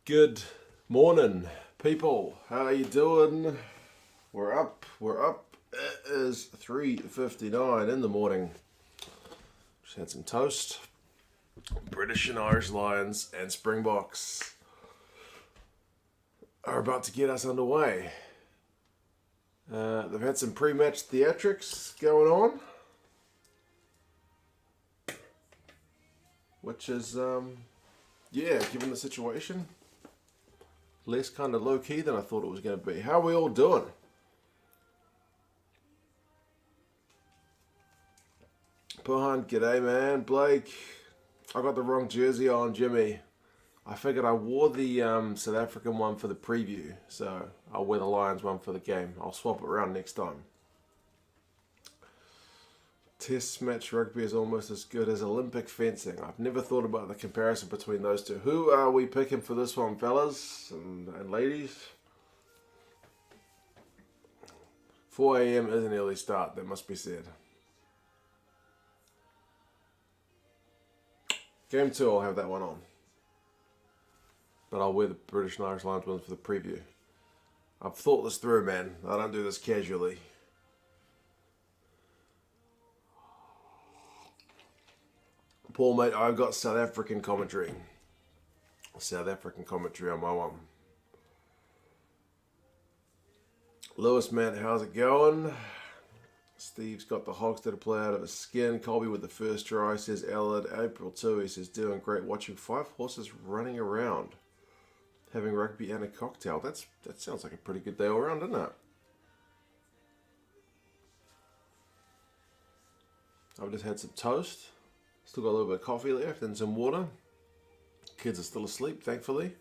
Good morning, people. How are you doing? We're up. It is 3:59 in the morning. Just had some toast. British and Irish Lions and Springboks are about to get us underway. They've had some pre-match theatrics going on, which is, given the situation, less kind of low-key than I thought it was going to be. How are we all doing? Pohan, g'day man. Blake, I got the wrong jersey on, Jimmy. I figured I wore the South African one for the preview, so I'll wear the Lions one for the game. I'll swap it around next time. Test match rugby is almost as good as Olympic fencing. I've never thought about the comparison between those two. Who are we picking for this one, fellas and ladies? 4 a.m. is an early start, that must be said. Game 2, I'll have that one on. But I'll wear the British and Irish Lions ones for the preview. I've thought this through, man. I don't do this casually. Paul, mate, I've got South African commentary. South African commentary on my one. Lewis, man, how's it going? Steve's got the Hogs to play out of his skin. Colby with the first try, says Allard. April 2, he says, doing great. Watching 5 horses running around. Having rugby and a cocktail. That sounds like a pretty good day all around, doesn't it? I've just had some toast. Still got a little bit of coffee left and some water. Kids are still asleep, thankfully.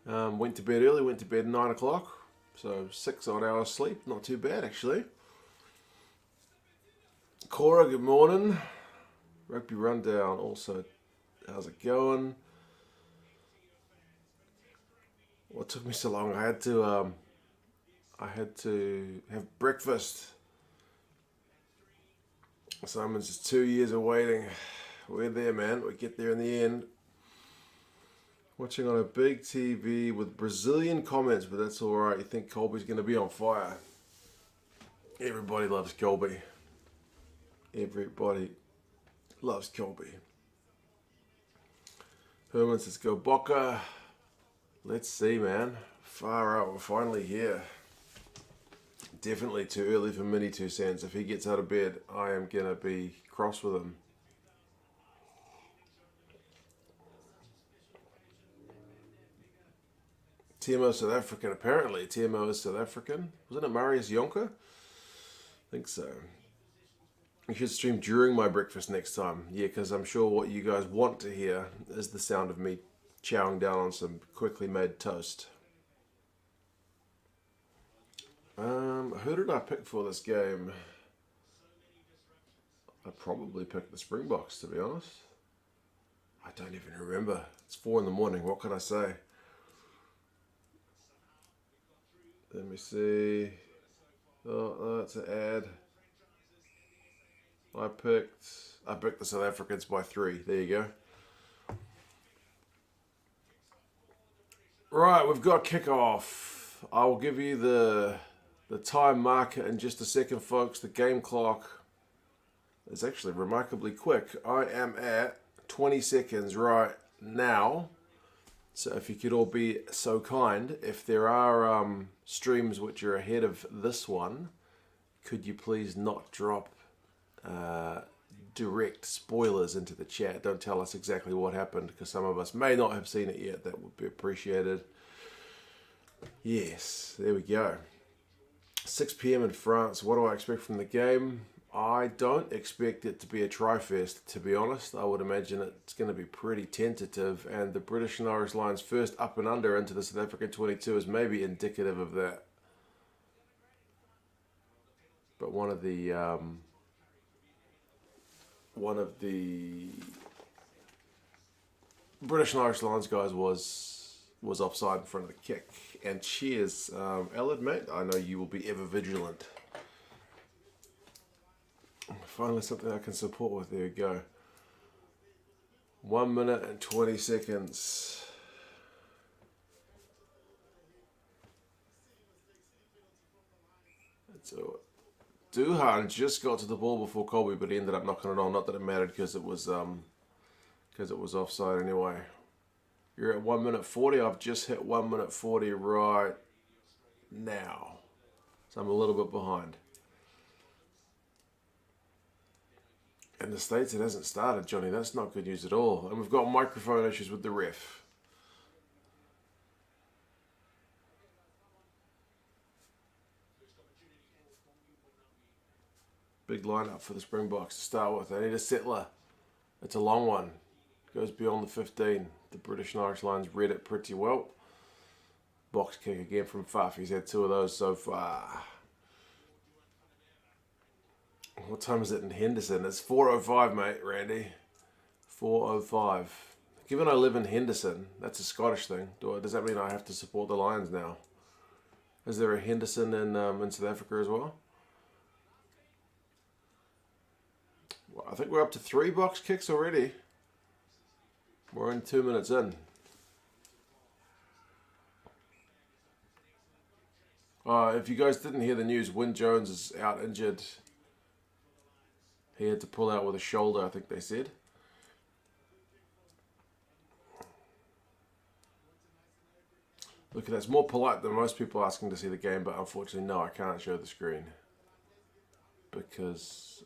Went to bed early, went to bed 9 o'clock. So 6 odd hours sleep. Not too bad, actually. Cora, good morning. Rugby Rundown also. How's it going? What took me so long? I had to have breakfast. Simon's just 2 years of waiting. We're there, man. We get there in the end. Watching on a big TV with Brazilian comments, but that's all right. You think Colby's going to be on fire? Everybody loves Colby. Everybody loves Colby. Herman says, go Boca. Let's see, man. Far out. We're finally here. Definitely too early for Mini 2 cents. If he gets out of bed, I am going to be cross with him. TMO South African, apparently. TMO is South African. Wasn't it Marius Jonker? I think so. You should stream during my breakfast next time. Yeah, because I'm sure what you guys want to hear is the sound of me chowing down on some quickly made toast. Who did I pick for this game? I probably picked the Springboks, to be honest. I don't even remember. It's 4 in the morning. What can I say? Let me see. Oh, that's an ad. I picked the South Africans by 3. There you go. Right, we've got kickoff. I will give you the time marker in just a second, folks. The game clock is actually remarkably quick. I am at 20 seconds right now. So if you could all be so kind, if there are streams which are ahead of this one, could you please not drop direct spoilers into the chat? Don't tell us exactly what happened, because some of us may not have seen it yet. That would be appreciated. Yes, there we go. 6 p.m. in France. What do I expect from the game? I don't expect it to be a try-fest, to be honest. I would imagine it's going to be pretty tentative, and the British and Irish Lions first up and under into the South African 22 is maybe indicative of that. But one of the British and Irish Lions guys was offside in front of the kick. And cheers, Allard, mate. I know you will be ever vigilant. Finally something I can support with. There we go. 1 minute and 20 seconds. So Duhan just got to the ball before Colby, but he ended up knocking it on. Not that it mattered because it was offside anyway. You're at 1 minute 40. I've just hit 1 minute 40 right now, so I'm a little bit behind. In the States, it hasn't started, Johnny. That's not good news at all. And we've got microphone issues with the ref. Big lineup for the Springboks to start with. They need a settler. It's a long one. Goes beyond the 15. The British and Irish Lions read it pretty well. Box kick again from Faf. He's had 2 of those so far. What time is it in Henderson? It's 4:05, mate, Randy. 4:05. Given I live in Henderson, that's a Scottish thing. Does that mean I have to support the Lions now? Is there a Henderson in South Africa as well? I think we're up to 3 box kicks already. We're in 2 minutes in. If you guys didn't hear the news, Wyn Jones is out injured. He had to pull out with a shoulder, I think they said. Look at that. It's more polite than most people asking to see the game, but unfortunately, no, I can't show the screen. Because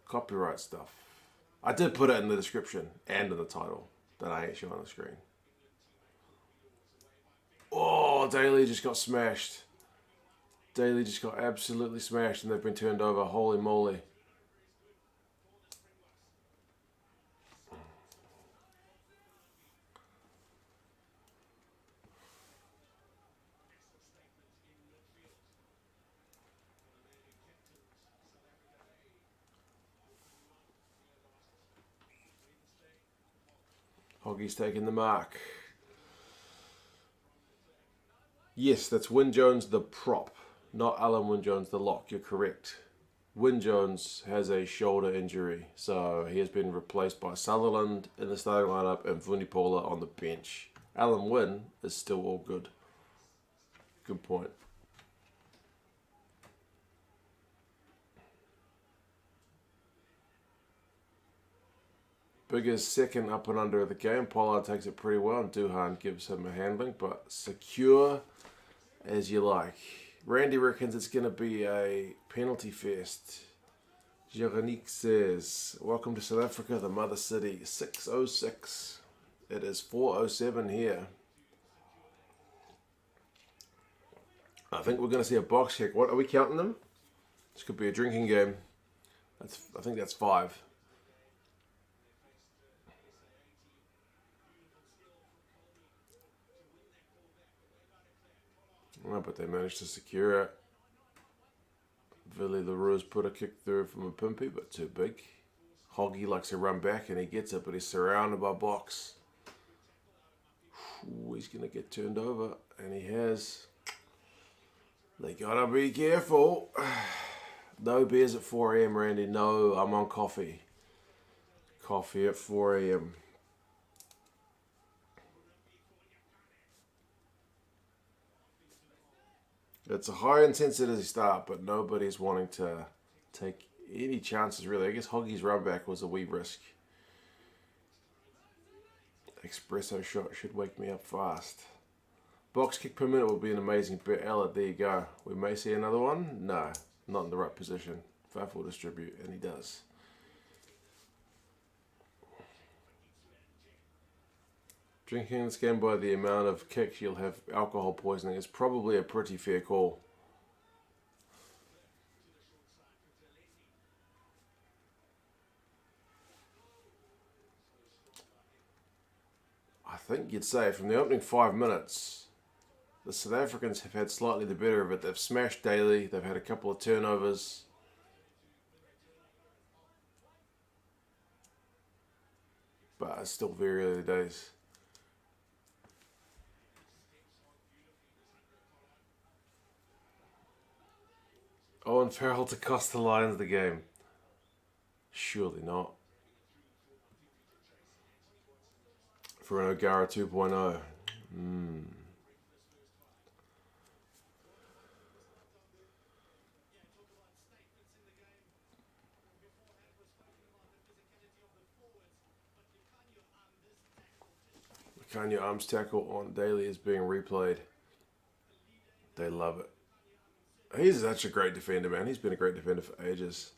copyright stuff. I did put it in the description and in the title that I ain't showing on the screen. Oh, Daly just got smashed. Daly just got absolutely smashed and they've been turned over. Holy moly. Hoggy's taking the mark. Yes, that's Wyn Jones the prop, not Alan Wyn Jones the lock. You're correct. Wyn Jones has a shoulder injury, so he has been replaced by Sutherland in the starting lineup and Vunipola on the bench. Alan Wyn is still all good. Good point. Biggest second up and under of the game. Pollard takes it pretty well and Duhan gives him a handling, but secure as you like. Randy reckons it's going to be a penalty fest. Jeronique says, welcome to South Africa, the mother city. 6:06. It is 4:07 here. I think we're going to see a box kick. What are we counting them? This could be a drinking game. I think that's 5. Oh, but they managed to secure it. Villy LaRue's put a kick through from a pimpy, but too big. Hoggy likes to run back and he gets it, but he's surrounded by box. Ooh, he's going to get turned over, and he has. They gotta be careful. No beers at 4 a.m, Randy. No, I'm on coffee. Coffee at 4 a.m. It's a high intensity start, but nobody's wanting to take any chances really. I guess Hoggy's run back was a wee risk. Espresso shot should wake me up fast. Box kick per minute will be an amazing bet. Ella, there you go. We may see another one. No, not in the right position. Faf will distribute, and he does. Drinking this game by the amount of kicks you'll have alcohol poisoning is probably a pretty fair call. I think you'd say from the opening 5 minutes, the South Africans have had slightly the better of it. They've smashed Daly, they've had a couple of turnovers. But it's still very early days. Owen Farrell to cost the Lions the game. Surely not. For an O'Gara 2.0. Can your arms tackle on daily is being replayed. They love it. He's such a great defender, man. He's been a great defender for ages.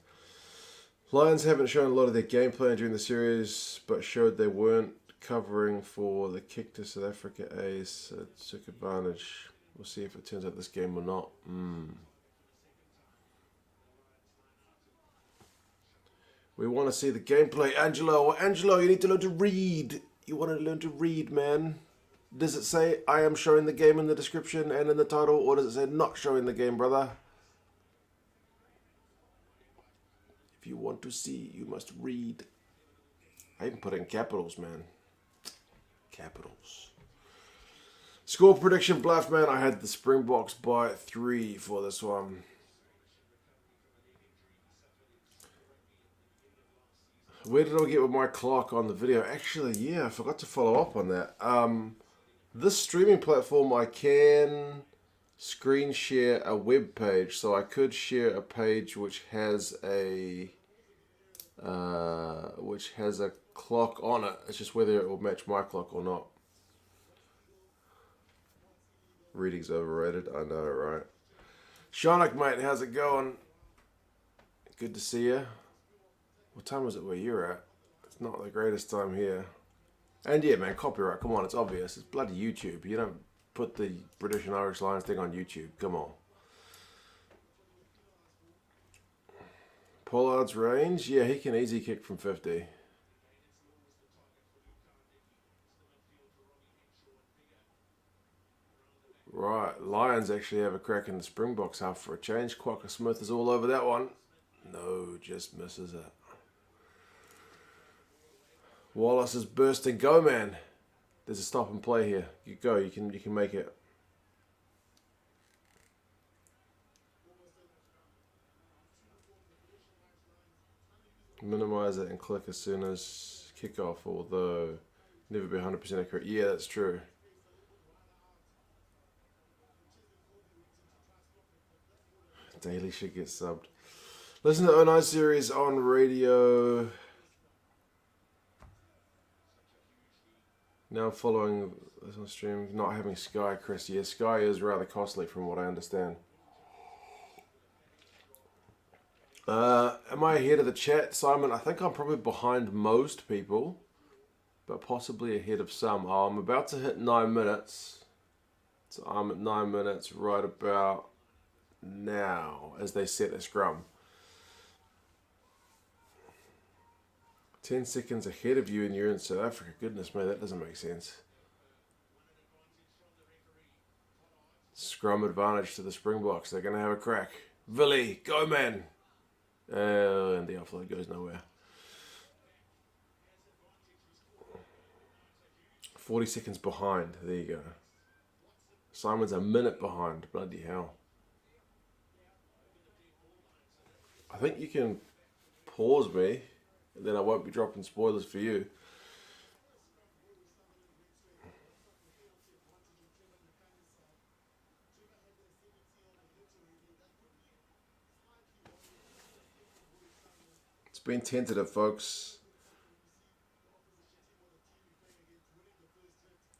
Lions haven't shown a lot of their game plan during the series, but showed they weren't covering for the kick to South Africa Ace. So took advantage. We'll see if it turns out this game or not. We want to see the gameplay. Angelo, you need to learn to read. You want to learn to read, man. Does it say I am showing the game in the description and in the title, or does it say not showing the game, brother? If you want to see, you must read. I even put in capitals, man. Capitals. Score prediction, Bluff, man. I had the Springboks by 3 for this one. Where did I get with my clock on the video? Actually, yeah, I forgot to follow up on that. This streaming platform, I can screen share a web page, so I could share a page which has a clock on it. It's just whether it will match my clock or not. Reading's overrated, I know, right? Shonik, mate, how's it going? Good to see you. What time is it where you're at? It's not the greatest time here. And yeah, man, copyright, come on, it's obvious. It's bloody YouTube. You don't put the British and Irish Lions thing on YouTube. Come on. Pollard's range? Yeah, he can easy kick from 50. Right, Lions actually have a crack in the Springboks half for a change. Quokka Smith is all over that one. No, just misses it. Wallace is bursting. Go, man. There's a stop and play here. You go. You can make it. Minimize it and click as soon as kickoff, although never be 100% accurate. Yeah, that's true. Daily should get subbed. Listen to 09 series on radio. Now I'm following this on stream. Not having Sky, Chris. Yeah, Sky is rather costly from what I understand. Am I ahead of the chat, Simon? I think I'm probably behind most people, but possibly ahead of some. Oh, I'm about to hit 9 minutes. So I'm at 9 minutes right about now as they set a scrum. 10 seconds ahead of you and you're in South Africa. Goodness me, that doesn't make sense. Scrum advantage to the Springboks. They're going to have a crack. Villy, go, man. And the offload goes nowhere. 40 seconds behind. There you go. Simon's a minute behind. Bloody hell. I think you can pause me, and then I won't be dropping spoilers for you. It's been tentative, folks.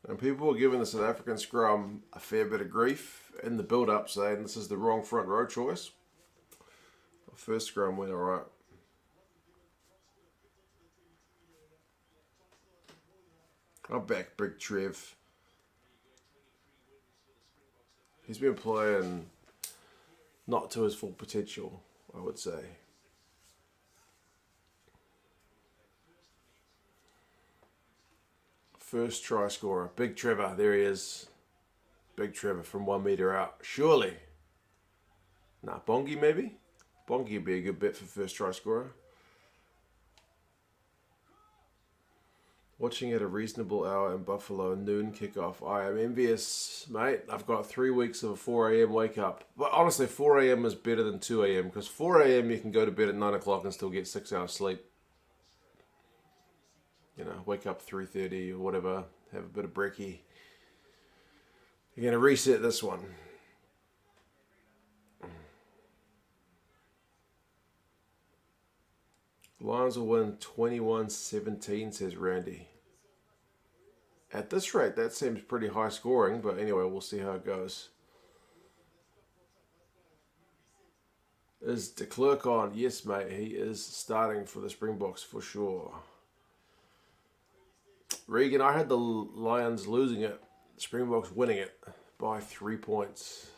And people were giving the South African scrum a fair bit of grief in the build-up, saying this is the wrong front row choice. The first scrum went alright. I'm back, Big Trev. He's been playing not to his full potential, I would say. First try scorer, Big Trevor, there he is. Big Trevor from 1 metre out, surely. Nah, Bongi maybe? Bongi would be a good bet for first try scorer. Watching at a reasonable hour in Buffalo, noon kickoff. I am envious, mate. I've got 3 weeks of a 4 a.m. wake up. But honestly, 4 a.m. is better than 2 a.m. because 4 a.m. you can go to bed at 9 o'clock and still get 6 hours sleep. You know, wake up 3:30 or whatever, have a bit of brekkie. You're going to reset this one. Lions will win 21-17, says Randy. At this rate, that seems pretty high scoring, but anyway, we'll see how it goes. Is de Klerk on? Yes, mate. He is starting for the Springboks for sure. Regan, I had the Lions losing it. Springboks winning it by 3 points.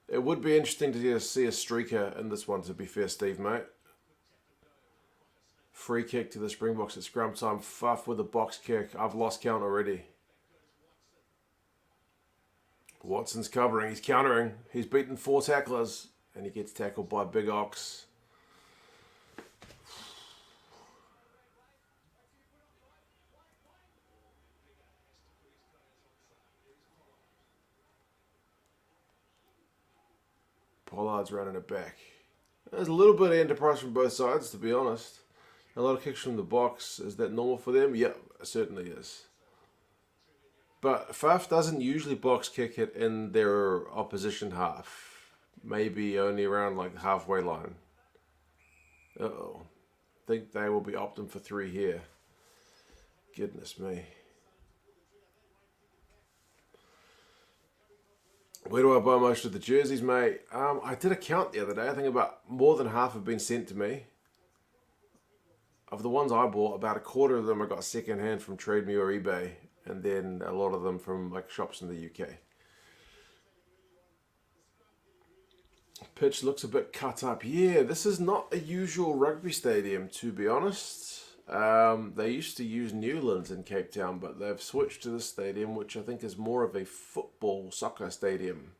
It would be interesting to see a streaker in this one, to be fair, Steve, mate. Free kick to the Springboks at scrum time. Fuff with a box kick. I've lost count already. Watson's covering. He's countering. He's beaten 4 tacklers. And he gets tackled by Big Ox. Pollard's running it back. There's a little bit of enterprise from both sides, to be honest. A lot of kicks from the box. Is that normal for them? Yep, it certainly is. But Faf doesn't usually box kick it in their opposition half. Maybe only around like the halfway line. Uh-oh. I think they will be opting for 3 here. Goodness me. Where do I buy most of the jerseys, mate? I did a count the other day. I think about more than half have been sent to me. Of the ones I bought, about a quarter of them I got second hand from Trade Me or eBay, and then a lot of them from like shops in the UK. Pitch looks a bit cut up. Yeah, this is not a usual rugby stadium, to be honest. They used to use Newlands in Cape Town, but they've switched to this stadium, which I think is more of a football soccer stadium.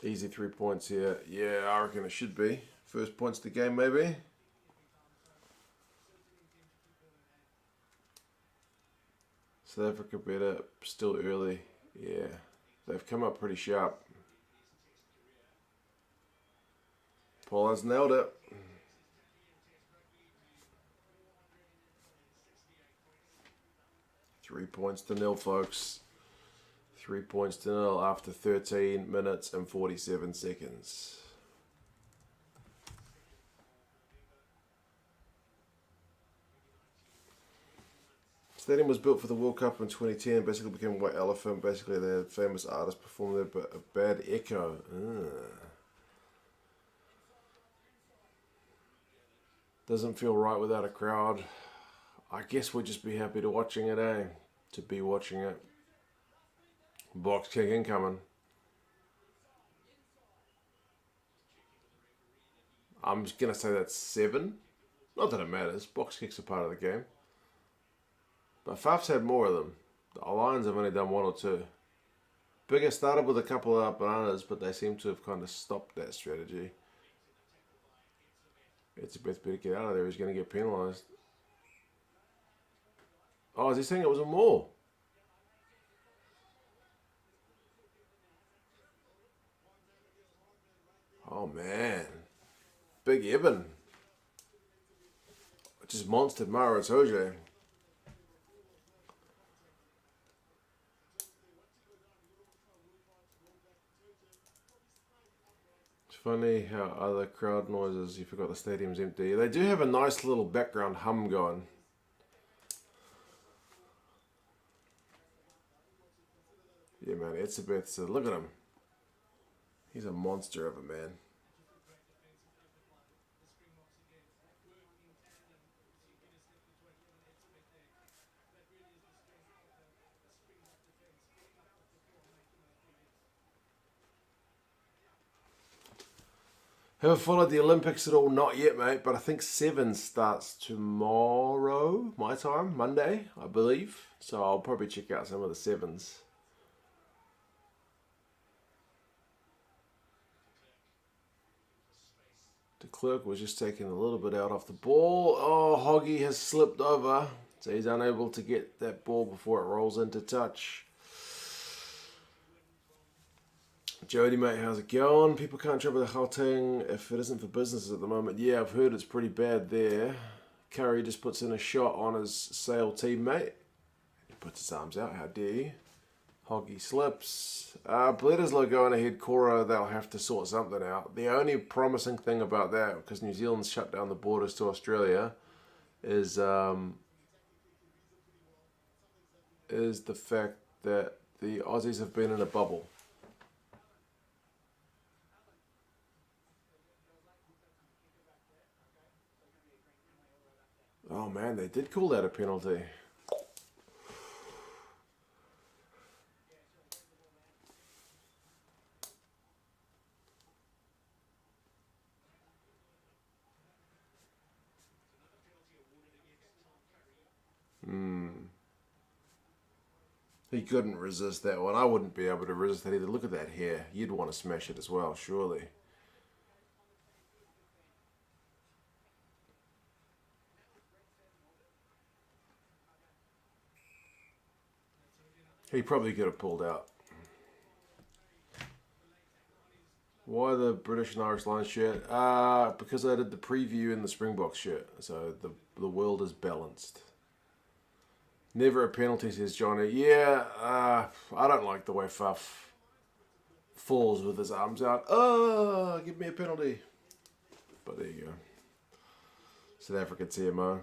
Easy 3 points here. Yeah, I reckon it should be. First points of the game, maybe. South Africa better, still early. Yeah, they've come up pretty sharp. Pollard's nailed it. Three points to nil, folks. 3 points to nil after 13 minutes and 47 seconds. Stadium was built for the World Cup in 2010. Basically became White Elephant. Basically, they had famous artists perform there, but a bad echo. Doesn't feel right without a crowd. I guess we'll just be happy to watching it, eh? To be watching it. Box kick incoming. I'm just going to say that's 7. Not that it matters. Box kicks are part of the game. But Faf's had more of them. The Lions have only done 1 or 2. Bigger started with a couple of bananas, but they seem to have kind of stopped that strategy. It's a bit better get out of there. He's going to get penalised. Oh, is he saying it was a maul? Oh, man. Big Evan. Just monstered Mara Toje. It's funny how other crowd noises, you forgot the stadium's empty. They do have a nice little background hum going. Yeah, man, it's a bit. So look at him. He's a monster of a man. Have I followed the Olympics at all? Not yet, mate, but I think 7 starts tomorrow, my time, Monday, I believe. So I'll probably check out some of the 7s. De Klerk was just taking a little bit out off the ball. Oh, Hoggy has slipped over, so he's unable to get that ball before it rolls into touch. Jody, mate, how's it going? People can't travel to Gauteng if it isn't for businesses at the moment. Yeah, I've heard it's pretty bad there. Curry just puts in a shot on his Sale teammate. He puts his arms out, how dare you? Hoggy slips. Bledisloe going ahead, Cora, they'll have to sort something out. The only promising thing about that, because New Zealand's shut down the borders to Australia, is the fact that the Aussies have been in a bubble. Oh man, they did call that a penalty. He couldn't resist that one. I wouldn't be able to resist that either. Look at that hair. You'd want to smash it as well, surely. He probably could have pulled out. Why the British and Irish Lions shirt? Because I did the preview in the Springboks shirt. So the world is balanced. Never a penalty, says Johnny. Yeah, I don't like the way Fuff falls with his arms out. Oh, give me a penalty. But there you go. South Africa TMO.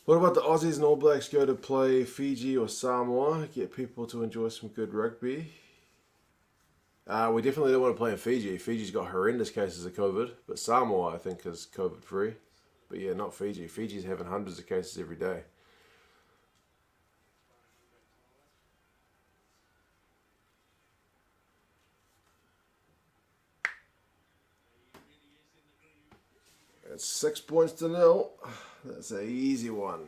What about the Aussies and All Blacks go to play Fiji or Samoa? Get people to enjoy some good rugby. We definitely don't want to play in Fiji. Fiji's got horrendous cases of COVID, but Samoa, I think, is COVID free. But yeah, not Fiji. Fiji's having hundreds of cases every day. It's 6 points to 0. That's an easy one.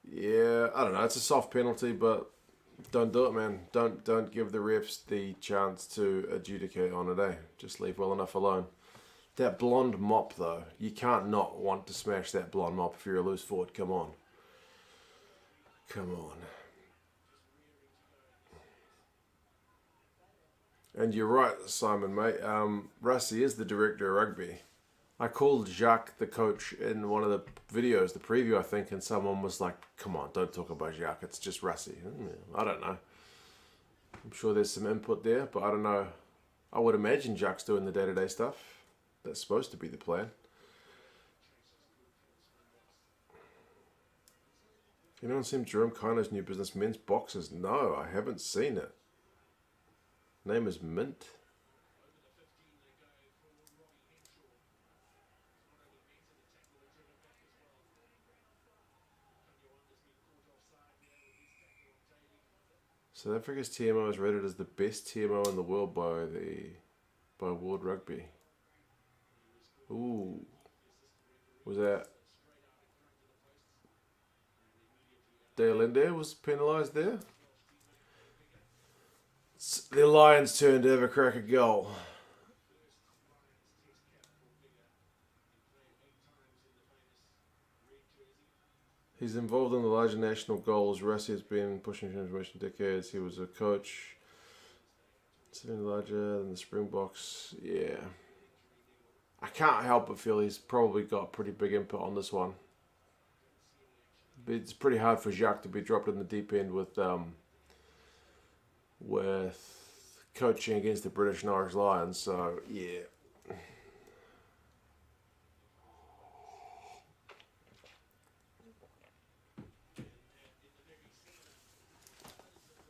Yeah, I don't know. It's a soft penalty, but don't do it, man. Don't give the refs the chance to adjudicate on it, eh? Just leave well enough alone. That blonde mop, though. You can't not want to smash that blonde mop if you're a loose forward. Come on. Come on. And you're right, Simon, mate. Rusty is the director of rugby. I called Jacques the coach in one of the videos, the preview, I think, and someone was like, come on, don't talk about Jacques, it's just Rusty. I don't know. I'm sure there's some input there, but I don't know. I would imagine Jacques doing the day-to-day stuff. That's supposed to be the plan. Anyone seen Jerome Kino's new business, Men's Boxes? No, I haven't seen it. Name is Mint. South Africa's TMO is rated as the best TMO in the world by World Rugby. Ooh, was that Deolinde was penalised there? It's the Lions' turn to have a crack at goal. He's involved in the larger national goals. Rusty has been pushing transformation decades. He was a coach. Sitting larger than the Springboks. Yeah. I can't help but feel he's probably got pretty big input on this one. It's pretty hard for Jacques to be dropped in the deep end with coaching against the British and Irish Lions. So, yeah.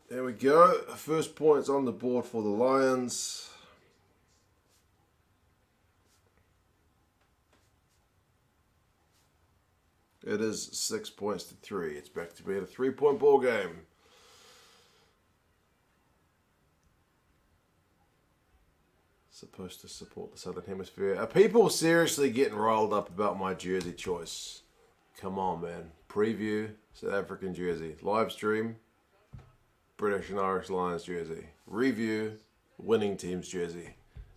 There we go. First points on the board for the Lions. It is 6 points to 3. It's back to being a 3-point ball game. Supposed to support the Southern Hemisphere. Are people seriously getting riled up about my jersey choice? Come on, man. Preview, South African jersey. Live stream. British and Irish Lions jersey. Review, winning team's jersey.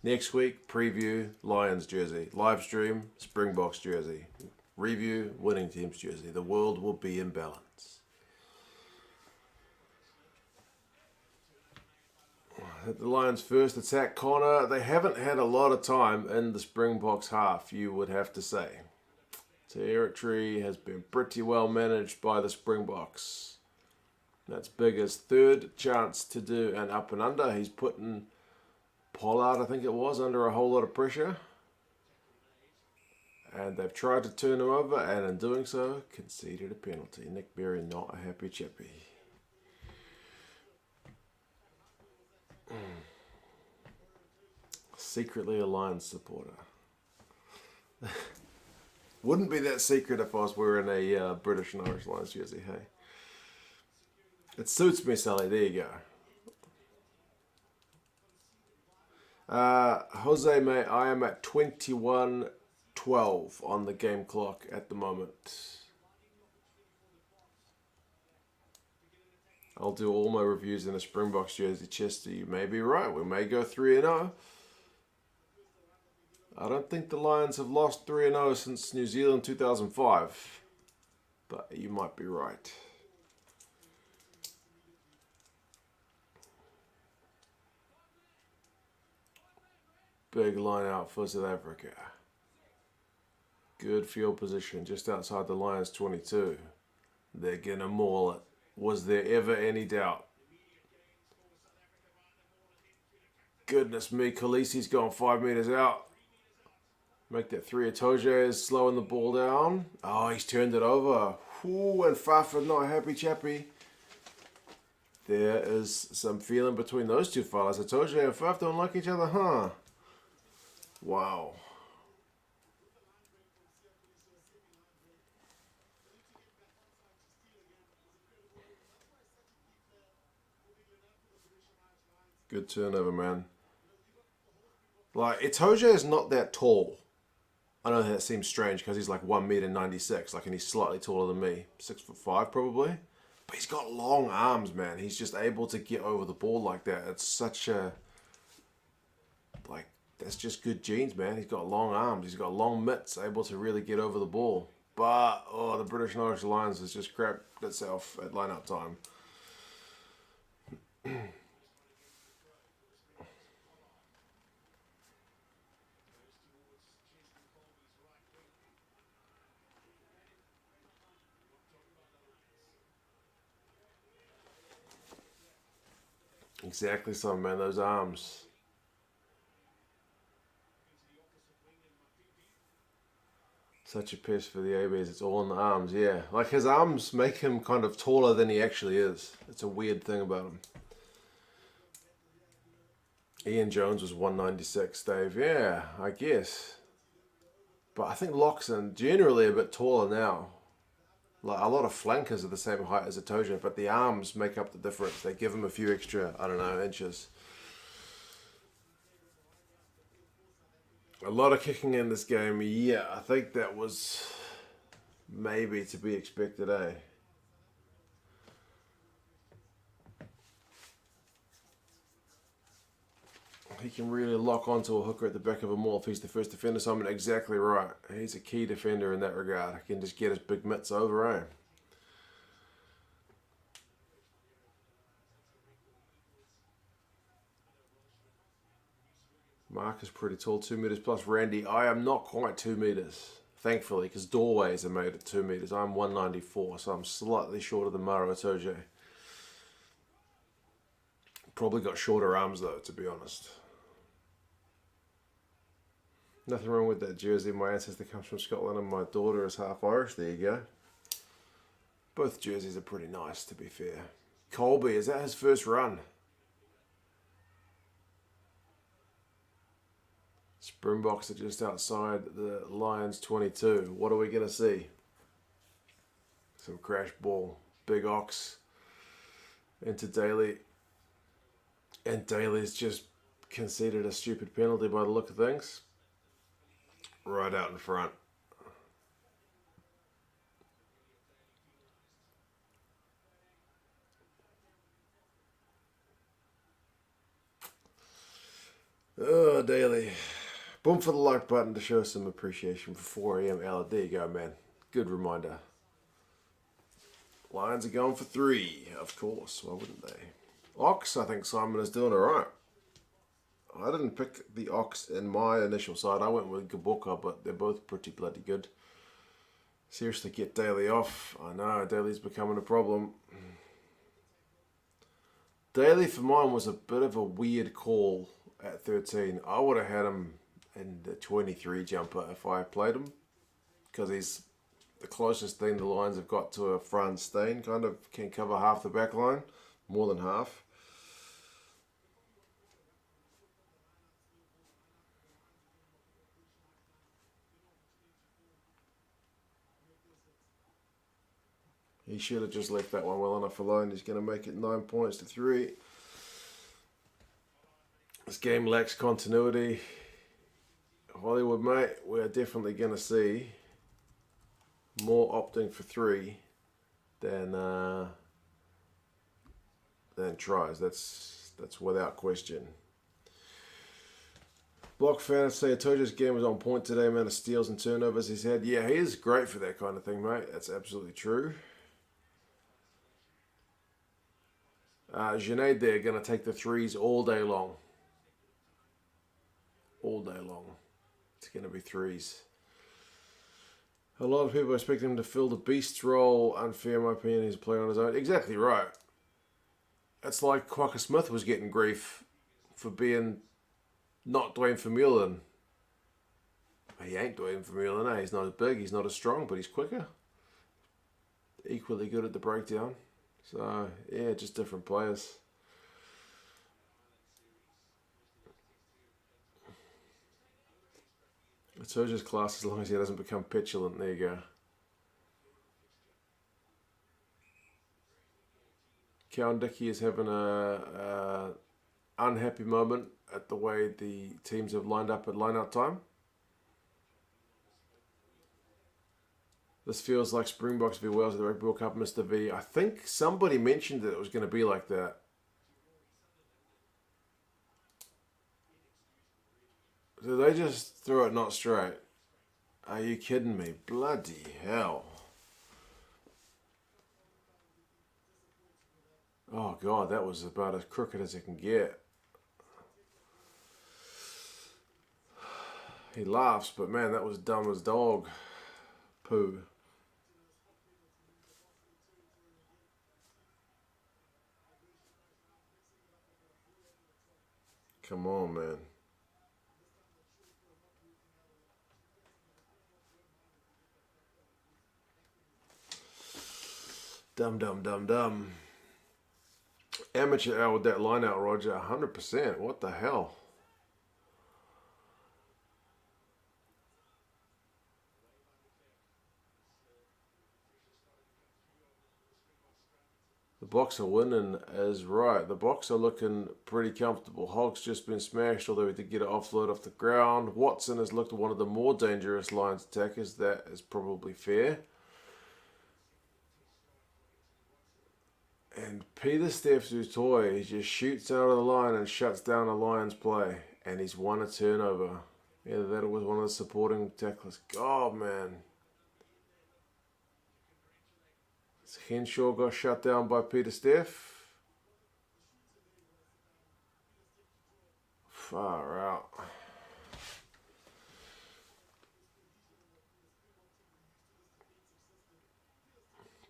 Next week, preview, Lions jersey. Live stream, Springboks jersey. Review, winning team's jersey. The world will be in balance. The Lions' first attack corner. They haven't had a lot of time in the Springboks half, you would have to say. Territory has been pretty well managed by the Springboks. That's Bigger's third chance to do an up and under. He's putting Pollard, I think it was, under a whole lot of pressure. And they've tried to turn him over, and in doing so, conceded a penalty. Nick Berry not a happy chappy. Secretly a Lions supporter. Wouldn't be that secret if I was wearing a British and Irish Lions jersey, hey? It suits me, Sally. There you go. Jose, mate, I am at 21-12 on the game clock at the moment. I'll do all my reviews in a Springboks jersey. Chester, you may be right. We may go 3-0. I don't think the Lions have lost 3-0 since New Zealand 2005. But you might be right. Big line out for South Africa. Good field position just outside the Lions 22. They're going to maul it. Was there ever any doubt? Goodness me, Khaleesi's gone 5 meters out. Make that 3 Atoje is slowing the ball down. Oh, he's turned it over. Ooh, and Fafa not a happy chappy. There is some feeling between those two fellas. Atoje and Faf don't like each other, huh? Wow. Good turnover, man. Like, Itoje is not that tall. I know that seems strange because he's like 1 meter 96, like, and he's slightly taller than me. 6'5" probably. But he's got long arms, man. He's just able to get over the ball like that. It's such a, like, that's just good genes, man. He's got long arms. He's got long mitts, able to really get over the ball. But, oh, the British and Irish Lions has just crapped itself at line-up time. Exactly so, man. Those arms. Such a pest for the ABs. It's all in the arms, yeah. Like, his arms make him kind of taller than he actually is. It's a weird thing about him. Ian Jones was 196, Dave. Yeah, I guess. But I think Loxon generally a bit taller now. Like, a lot of flankers are the same height as Atoje, but the arms make up the difference. They give him a few extra, I don't know, inches. A lot of kicking in this game. Yeah, I think that was maybe to be expected, eh? He can really lock onto a hooker at the back of a maul if he's the first defender. So I'm exactly right. He's a key defender in that regard. He can just get his big mitts over, eh? Mark is pretty tall, 2 meters plus. Randy, I am not quite 2 meters, thankfully, because doorways are made at 2 meters. I'm 194, so I'm slightly shorter than Maro Itoje. Probably got shorter arms, though, to be honest. Nothing wrong with that jersey. My ancestor comes from Scotland and my daughter is half Irish. There you go. Both jerseys are pretty nice, to be fair. Colby, is that his first run? Springboks are just outside the Lions 22. What are we going to see? Some crash ball. Big Ox into Daly. And Daly's just conceded a stupid penalty by the look of things. Right out in front. Oh, Daily. Boom for the like button to show some appreciation for 4 a.m. Ella. There you go, man. Good reminder. Lions are going for 3, of course. Why wouldn't they? Ox, I think Simon is doing alright. I didn't pick the Ox in my initial side. I went with Gaboka, but they're both pretty bloody good. Seriously, get Daly off. I know, Daly's becoming a problem. Daly for mine was a bit of a weird call at 13. I would have had him in the 23 jumper if I played him, because he's the closest thing the Lions have got to a Franz Stein. Kind of can cover half the back line, more than half. He should have just left that one well enough alone. He's going to make it 9 points to 3. This game lacks continuity. Hollywood, mate, we're definitely going to see more opting for 3 than tries. That's without question. Block Fantasy, I told you his game was on point today. Amount of steals and turnovers he's had. Yeah, he is great for that kind of thing, mate. That's absolutely true. Junaid there, going to take the 3s all day long. All day long. It's going to be 3s. A lot of people expect him to fill the beast's role. Unfair, in my opinion. He's a player on his own. Exactly right. It's like Quacker Smith was getting grief for being not Dwayne Vermeulen. He ain't Dwayne Vermeulen, eh? He's not as big, he's not as strong, but he's quicker. Equally good at the breakdown. So, yeah, just different players. It's Urge's class as long as he doesn't become petulant. There you go. Cowan Dickey is having a unhappy moment at the way the teams have lined up at line-out time. This feels like Springboks v Wales at the Rugby World Cup, Mr. V. I think somebody mentioned that it was going to be like that. Did they just throw it not straight? Are you kidding me? Bloody hell. Oh, God, that was about as crooked as it can get. He laughs, but man, that was dumb as dog poo. Come on, man. Dumb. Amateur hour with that line out, Roger. 100%. What the hell? The Boks are winning is right. The Boks are looking pretty comfortable. Hogg's just been smashed, although he did get an offload off the ground. Watson has looked one of the more dangerous Lions attackers. That is probably fair. And Peter Steph's toy, he just shoots out of the line and shuts down a Lions play. And he's won a turnover. Either that or was one of the supporting tacklers. God, man. Henshaw got shut down by Peter Steph. Far out.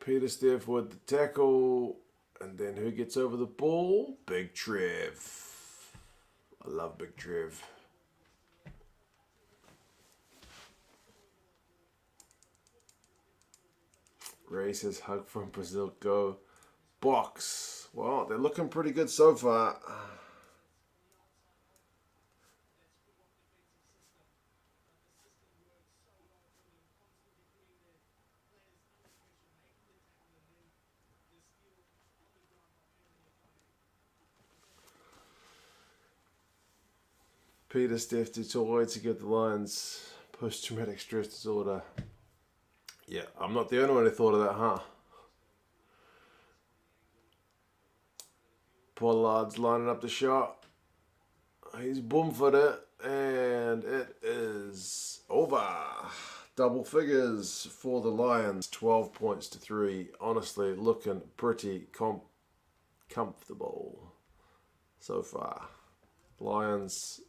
Peter Steph with the tackle. And then who gets over the ball? Big Trev. I love Big Trev. Ray says hug from Brazil. Go. Box. Well, they're looking pretty good so far. Peter Steph Dutoy to give the Lions post-traumatic stress disorder. Yeah, I'm not the only one who thought of that, huh? Pollard's lining up the shot. He's boom for it, and it is over. Double figures for the Lions, 12 points to 3. Honestly, looking pretty comfortable so far. Lions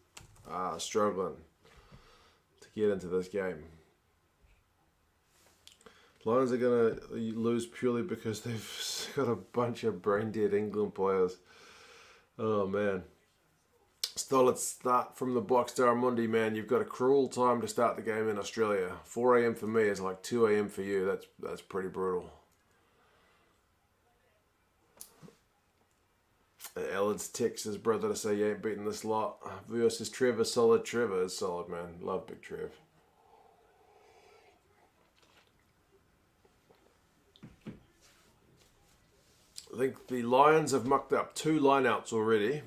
are struggling to get into this game. Lions are going to lose purely because they've got a bunch of brain-dead England players. Oh, man. Still, let's start from the Box Monday, man. You've got a cruel time to start the game in Australia. 4 a.m. for me is like 2 a.m. for you. That's pretty brutal. Ellard's texts his brother to say you ain't beating this lot. Versus Trevor, solid. Trevor is solid, man. Love Big Trev. I think the Lions have mucked up 2 lineouts already,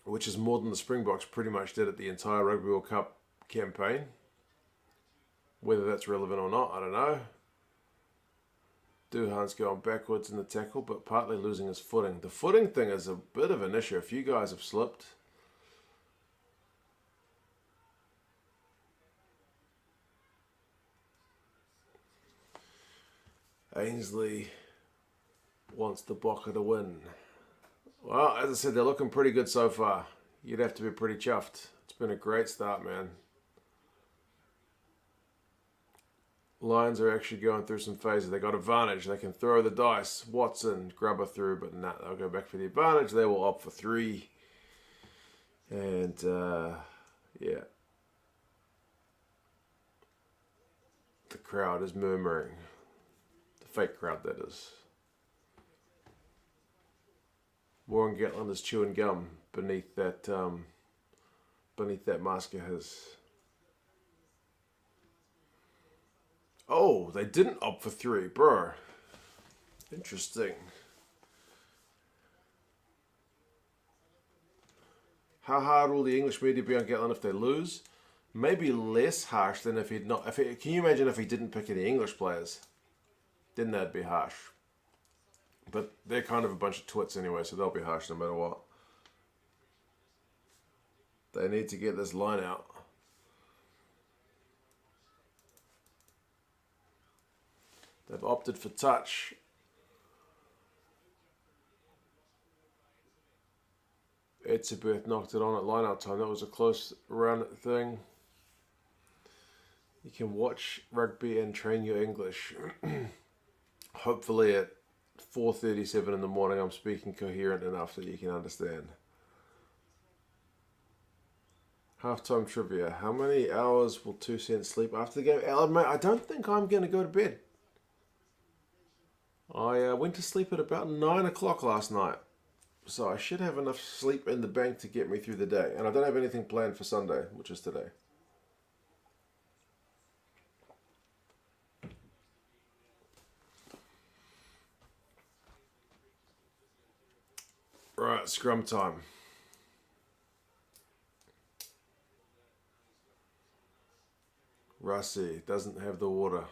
which is more than the Springboks pretty much did at the entire Rugby World Cup campaign. Whether that's relevant or not, I don't know. Duhan's going backwards in the tackle, but partly losing his footing. The footing thing is a bit of an issue. A few guys have slipped. Ainsley wants the Bokker to win. Well, as I said, they're looking pretty good so far. You'd have to be pretty chuffed. It's been a great start, man. Lions are actually going through some phases. They got advantage. They can throw the dice. Watson, Grubber through, but nah, they'll go back for the advantage. They will opt for 3. And, yeah. The crowd is murmuring. The fake crowd, that is. Warren Gatland is chewing gum beneath that mask of his. Oh, they didn't opt for 3, bro. Interesting. How hard will the English media be on Gatland if they lose? Maybe less harsh than if he'd not. Can you imagine if he didn't pick any English players? Then that'd be harsh. But they're kind of a bunch of twits anyway, so they'll be harsh no matter what. They need to get this line out. They've opted for touch. Etzebeth knocked it on at line-out time. That was a close run thing. You can watch rugby and train your English. Hopefully at 4:37 in the morning I'm speaking coherent enough that you can understand. Halftime trivia. How many hours will 2 Cents sleep after the game? Alan, mate, I don't think I'm going to go to bed. I went to sleep at about 9 o'clock last night. So I should have enough sleep in the bank to get me through the day. And I don't have anything planned for Sunday, which is today. Right, scrum time. Russie doesn't have the water.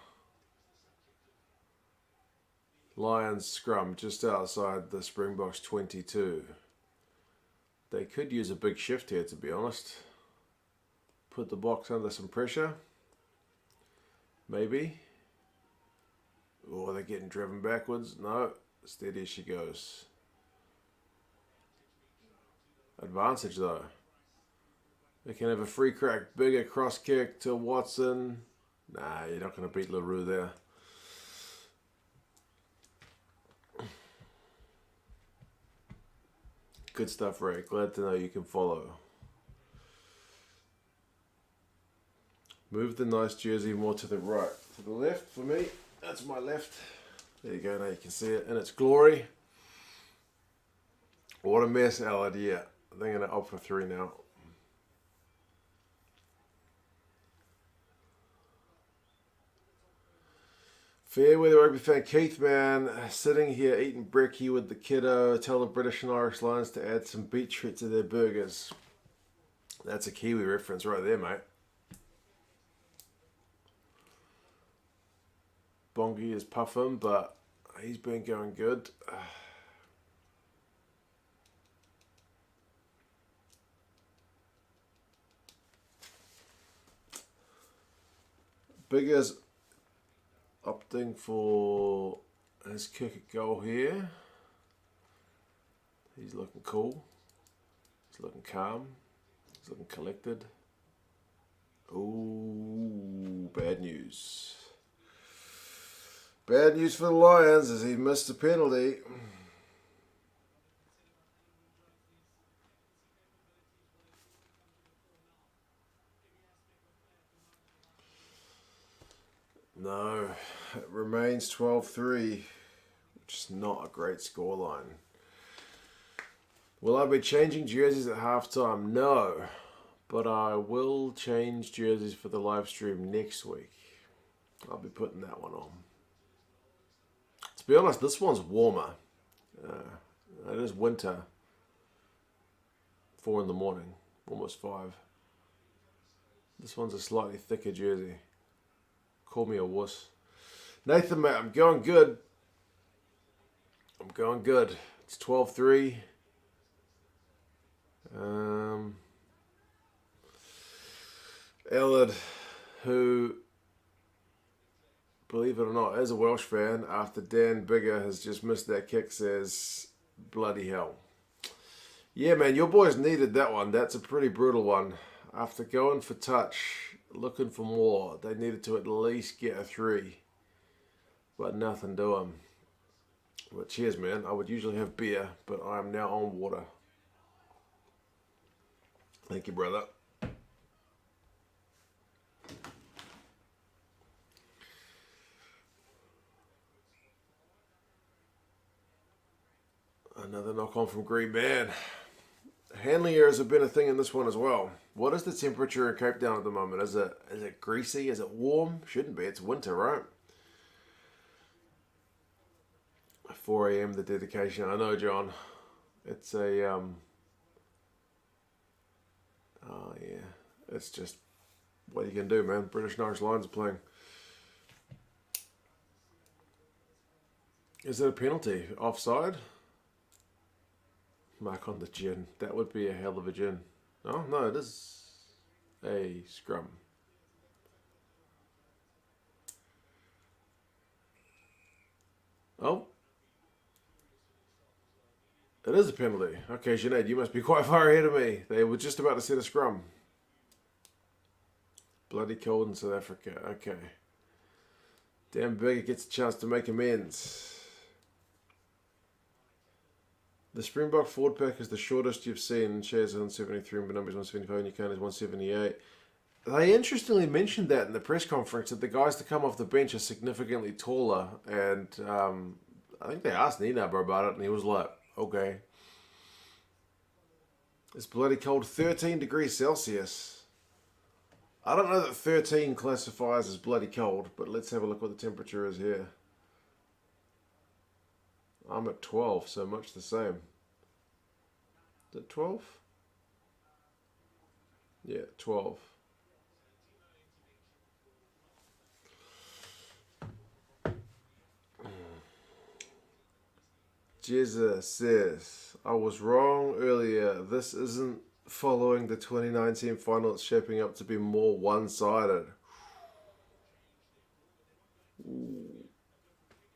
Lions scrum just outside the Springboks 22. They could use a big shift here, to be honest. Put the Boks under some pressure. Maybe. Oh, they're getting driven backwards. No, steady as she goes. Advantage though. They can have a free crack, bigger cross kick to Watson. Nah, you're not going to beat LaRue there. Good stuff, Ray. Glad to know you can follow. Move the nice jersey more to the right. To the left for me. That's my left. There you go. Now you can see it in its glory. What a mess, Allard. Yeah. They're going to opt for 3 now. Fair weather rugby fan Keith, man, sitting here eating brekkie with the kiddo. Tell the British and Irish Lions to add some beetroot to their burgers. That's a Kiwi reference right there, mate. Bongi is puffing, but he's been going good. Bigger's opting for his kick at goal here. He's looking cool. He's looking calm. He's looking collected. Ooh, bad news. Bad news for the Lions as he missed a penalty. No, it remains 12-3, which is not a great scoreline. Will I be changing jerseys at halftime? No, but I will change jerseys for the live stream next week. I'll be putting that one on. To be honest, this one's warmer. It is winter. 4 in the morning, almost 5. This one's a slightly thicker jersey. Call me a wuss. Nathan, mate, I'm going good. It's 12-3. Ellard, who, believe it or not, is a Welsh fan after Dan Bigger has just missed that kick, says, bloody hell. Yeah, man, your boys needed that one. That's a pretty brutal one. After going for touch, looking for more, they needed to at least get a 3. But nothing doing. But cheers, man. I would usually have beer, but I am now on water. Thank you, brother. Another knock on from Green Man. Handling errors have been a thing in this one as well. What is the temperature in Cape Town at the moment? Is it greasy? Is it warm? Shouldn't be. It's winter, right? 4 a.m. the dedication. I know, John. It's a oh yeah. It's just what you can do, man. British and Irish Lions are playing. Is it a penalty? Offside? Mark on the gin. That would be a hell of a gin. Oh, no, it is a scrum. Oh. It is a penalty. Okay, Sinead, you must be quite far ahead of me. They were just about to set a scrum. Bloody cold in South Africa. Okay. Dan Bigger gets a chance to make amends. The Springbok forward pack is the shortest you've seen. Shares 173, but numbers 175, and your count is 178. They interestingly mentioned that in the press conference that the guys to come off the bench are significantly taller. And I think they asked Ninaba about it, and he was like, okay. It's bloody cold. 13 degrees Celsius. I don't know that 13 classifies as bloody cold, but let's have a look what the temperature is here. I'm at 12, so much the same. Is it 12? Yeah, 12. Jezza says, I was wrong earlier. This isn't following the 2019 final. It's shaping up to be more one-sided.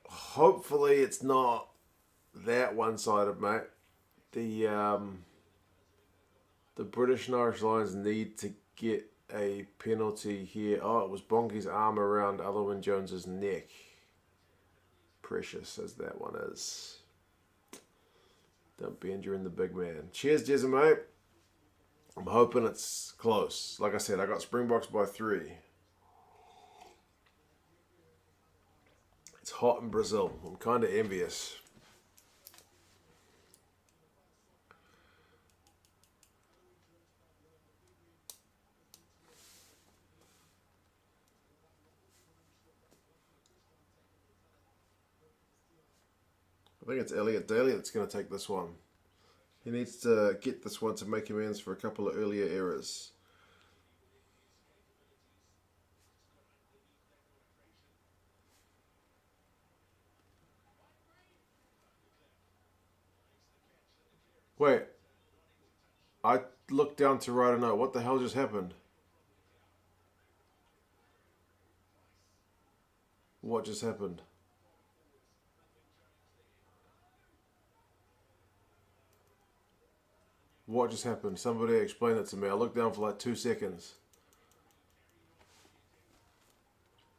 Hopefully it's not that one-sided, mate. The British and Irish Lions need to get a penalty here. Oh, it was Bonky's arm around Alwyn Jones's neck. Precious as that one is. Don't be injuring the big man. Cheers, Jezza, mate. I'm hoping it's close. Like I said, I got Springboks by 3. It's hot in Brazil. I'm kind of envious. I think it's Elliot Daly that's going to take this one. He needs to get this one to make amends for a couple of earlier errors. Wait. I looked down to write a note. What the hell just happened? What just happened? What just happened? Somebody explain it to me. I looked down for like 2 seconds.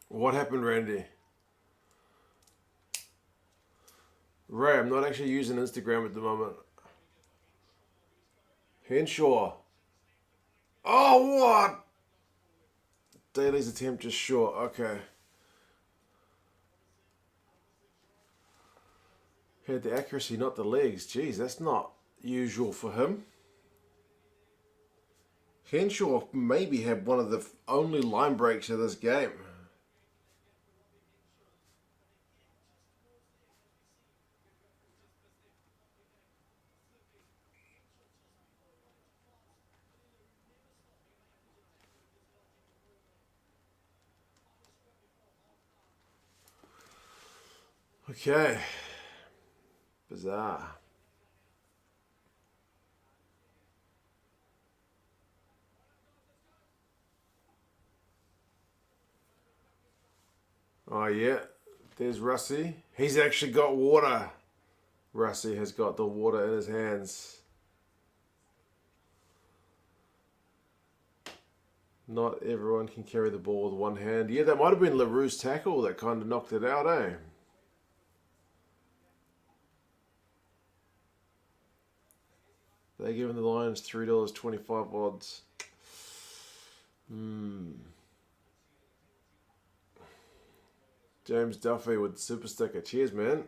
What happened, Randy? Ray, I'm not actually using Instagram at the moment. Henshaw. Oh, what? Daly's attempt just short. Okay. Had the accuracy, not the legs. Jeez, that's not usual for him. Henshaw maybe had one of the only line breaks of this game. Okay. Bizarre. Oh, yeah. There's Russie. He's actually got water. Russie has got the water in his hands. Not everyone can carry the ball with one hand. Yeah, that might have been LaRue's tackle that kind of knocked it out, eh? They're giving the Lions $3.25 odds. James Duffy with the super sticker. Cheers, man.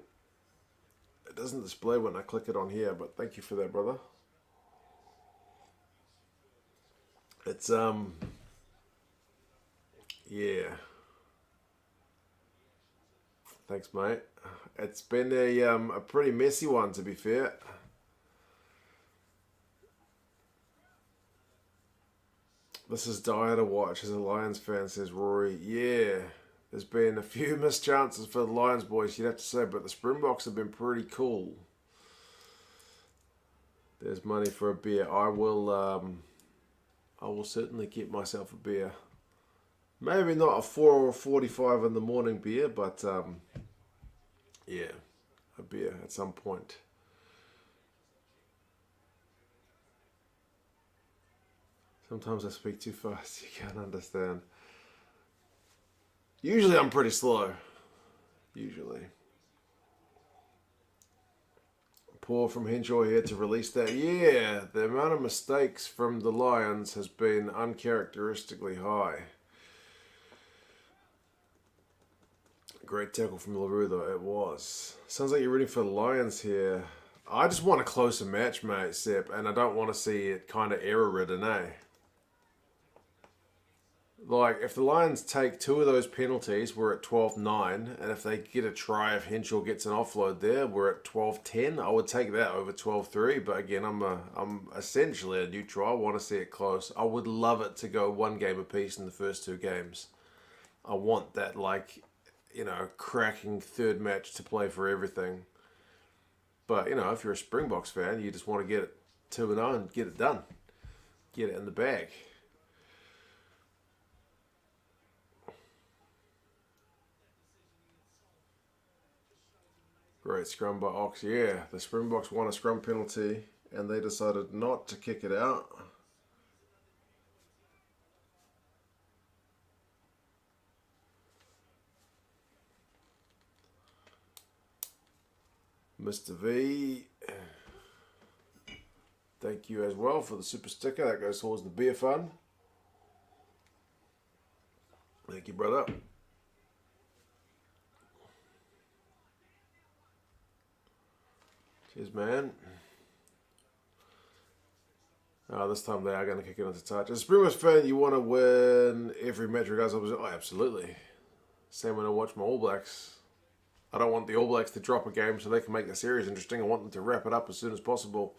It doesn't display when I click it on here, but thank you for that, brother. It's yeah. Thanks, mate. It's been a pretty messy one, to be fair. This is dire to watch as a Lions fan, says Rory. Yeah, there's been a few missed chances for the Lions boys, you'd have to say, but the Springboks have been pretty cool. There's money for a beer. I will certainly get myself a beer. Maybe not a 4:45 in the morning beer, but yeah, a beer at some point. Sometimes I speak too fast. You can't understand. Usually I'm pretty slow. Usually. Poor from Henshaw here to release that. Yeah, the amount of mistakes from the Lions has been uncharacteristically high. Great tackle from LaRue, though. It was. Sounds like you're rooting for the Lions here. I just want a closer match, mate, Sepp, and I don't want to see it kind of error-ridden, eh? Like, if the Lions take 2 of those penalties, we're at 12-9, and if they get a try, if Henshaw gets an offload there, we're at 12-10. I would take that over 12-3, but again, I'm essentially a neutral. I want to see it close. I would love it to go 1 game apiece in the first 2 games. I want that, like, you know, cracking third match to play for everything. But, you know, if you're a Springboks fan, you just want to get it 2-0 and get it done. Get it in the bag. Great scrum by Ox. Yeah, the Springboks won a scrum penalty and they decided not to kick it out. Mr. V, thank you as well for the super sticker. That goes towards the beer fund. Thank you, brother. Cheers, man. This time they are going to kick it into touch. As a Springboks fan, you want to win every match regardless of... Oh, absolutely. Same when I watch my All Blacks. I don't want the All Blacks to drop a game so they can make the series interesting. I want them to wrap it up as soon as possible.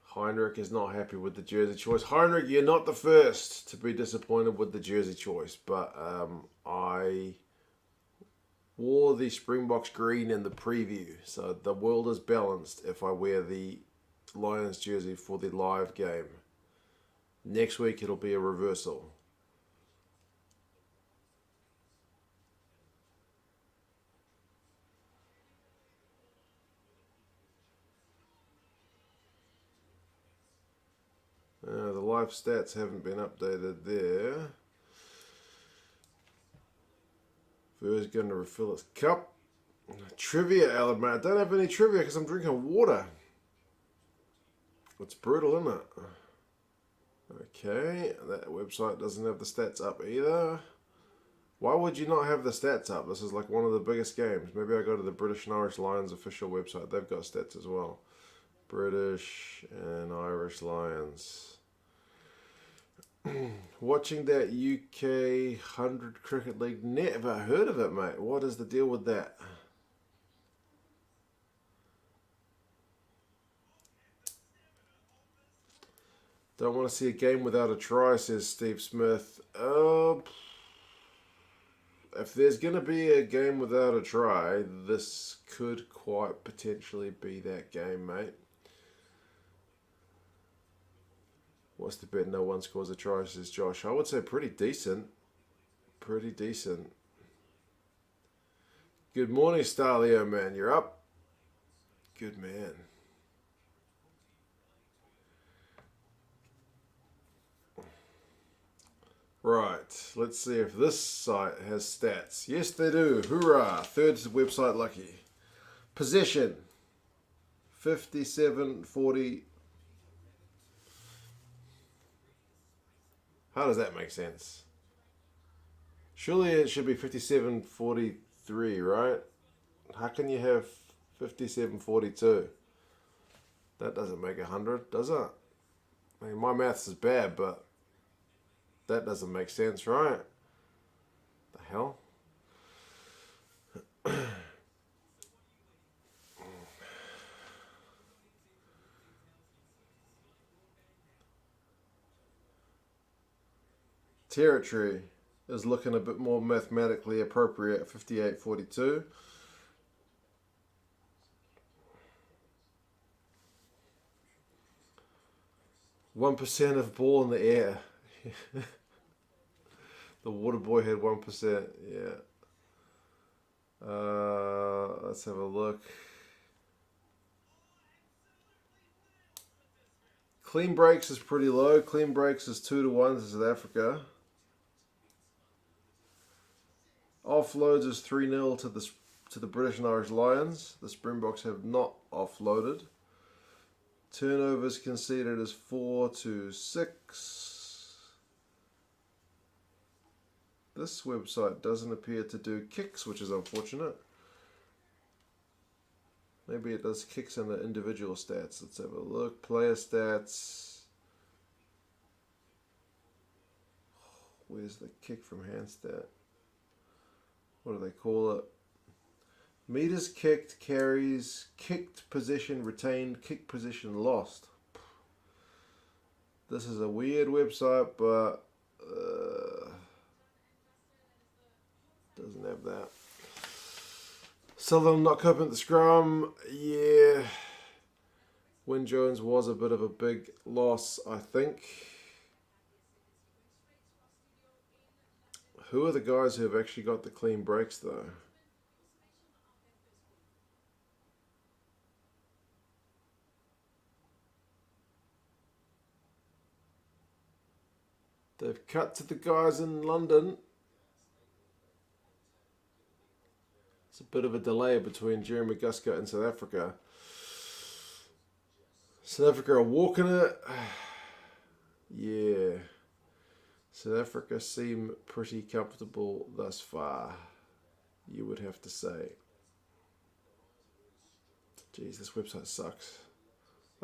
Heinrich is not happy with the jersey choice. Heinrich, you're not the first to be disappointed with the jersey choice, but I Wore the Springboks green in the preview, so the world is balanced if I wear the Lions jersey for the live game. Next week it'll be a reversal. The live stats haven't been updated there. Ver's going to refill his cup. Trivia element. I don't have any trivia because I'm drinking water. It's brutal, isn't it? Okay, that website doesn't have the stats up either. Why would you not have the stats up? This is like one of the biggest games. Maybe I go to the British and Irish Lions official website. They've got stats as well. British and Irish Lions. Watching that UK 100 Cricket League, never heard of it, mate. What is the deal with that? Don't want to see a game without a try, says Steve Smith. If there's going to be a game without a try, this could quite potentially be that game, mate. What's the bet? No one scores a try, says Josh. I would say pretty decent. Pretty decent. Good morning, Starlio, man. You're up? Good man. Right, let's see if this site has stats. Yes, they do. Hoorah! Third website lucky. Possession. 57-40. How does that make sense? Surely it should be 57-43, right? How can you have 57-42? That doesn't make 100, does it? I mean, my maths is bad, but that doesn't make sense, right? The hell? Territory is looking a bit more mathematically appropriate at 58-42. %1 of ball in the air. The water boy had 1%. Yeah. Let's have a look. Clean breaks is pretty low. Clean breaks is 2-1 to South Africa. Offloads is 3-0 to the British and Irish Lions. The Springboks have not offloaded. Turnovers conceded is 4-6. This website doesn't appear to do kicks, which is unfortunate. Maybe it does kicks in the individual stats. Let's have a look. Player stats. Where's the kick from hand stat? What do they call it? Meters kicked, carries, kicked position retained, kick position lost. This is a weird website, but doesn't have that. Southern not coping at the scrum. Yeah. Wyn Jones was a bit of a big loss, I think. Who are the guys who have actually got the clean breaks, though? They've cut to the guys in London. It's a bit of a delay between Jeremy Guscott and South Africa. South Africa are walking it. Yeah. South Africa seem pretty comfortable thus far, you would have to say. Jeez, this website sucks.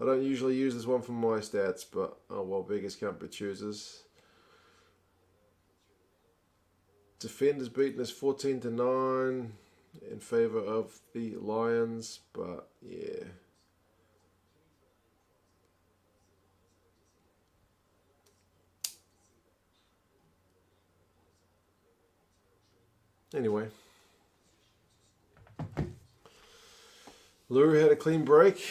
I don't usually use this one for my stats, but oh well, beggars can't be choosers. Defenders beaten is 14-9 in favour of the Lions, but yeah. Anyway, Lou had a clean break.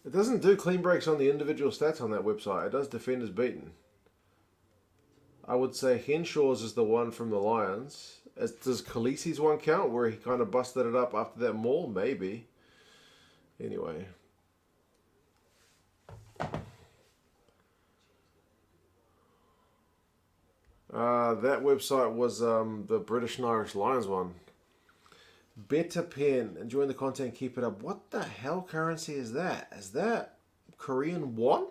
It doesn't do clean breaks on the individual stats on that website. It does defenders beaten. I would say Henshaw's is the one from the Lions. Does Khaleesi's one count where he kind of busted it up after that maul? Maybe. Anyway. That website was the British and Irish Lions one. Better Pen. Enjoying the content. Keep it up. What the hell currency is that? Is that Korean won?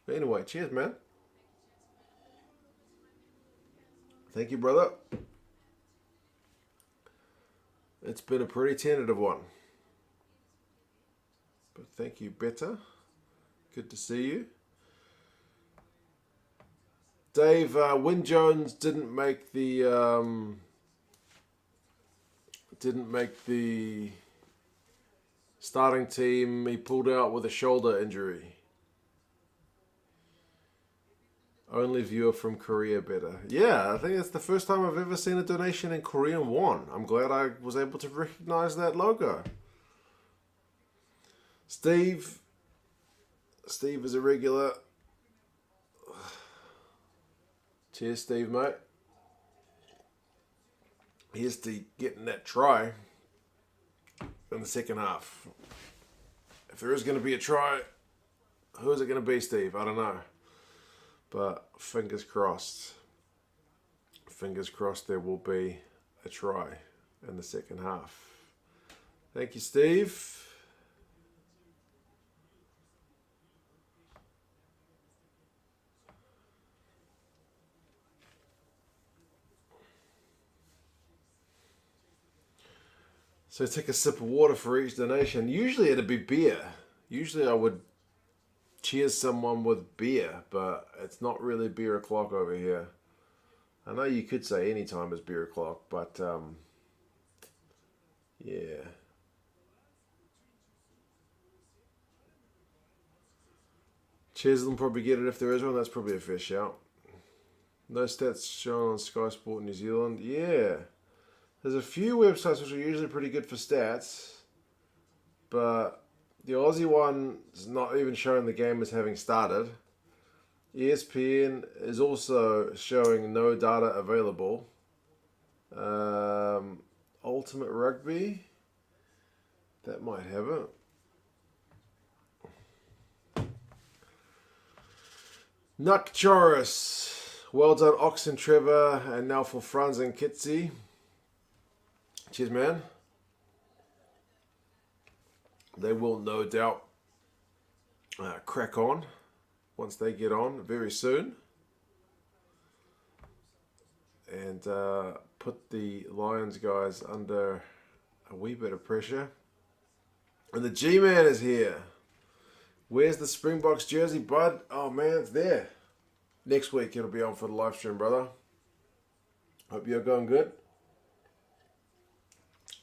But anyway, cheers, man. Thank you, brother. It's been a pretty tentative one. But thank you, Better. Good to see you. Dave, Wyn Jones didn't make the starting team. He pulled out with a shoulder injury. Only viewer from Korea, Better. Yeah, I think it's the first time I've ever seen a donation in Korean won. I'm glad I was able to recognize that logo. Steve is a regular. Cheers, Steve, mate. Here's to getting that try in the second half. If there is going to be a try, who is it going to be, Steve? I don't know. But fingers crossed. Fingers crossed there will be a try in the second half. Thank you, Steve. So take a sip of water for each donation. Usually it'd be beer. Usually I would cheers someone with beer, but it's not really beer o'clock over here. I know you could say any time is beer o'clock, but yeah. Cheers will probably get it if there is one. That's probably a fair shout. No stats shown on Sky Sport New Zealand. Yeah. There's a few websites which are usually pretty good for stats, but the Aussie one is not even showing the game as having started. ESPN is also showing no data available. Ultimate Rugby, that might have it. Nuck Choris, well done Oxen Trevor, and now for Franz and Kitsi. Cheers, man. They will no doubt crack on once they get on very soon. And put the Lions guys under a wee bit of pressure. And the G-Man is here. Where's the Springboks jersey, bud? Oh, man, it's there. Next week it'll be on for the live stream, brother. Hope you're going good.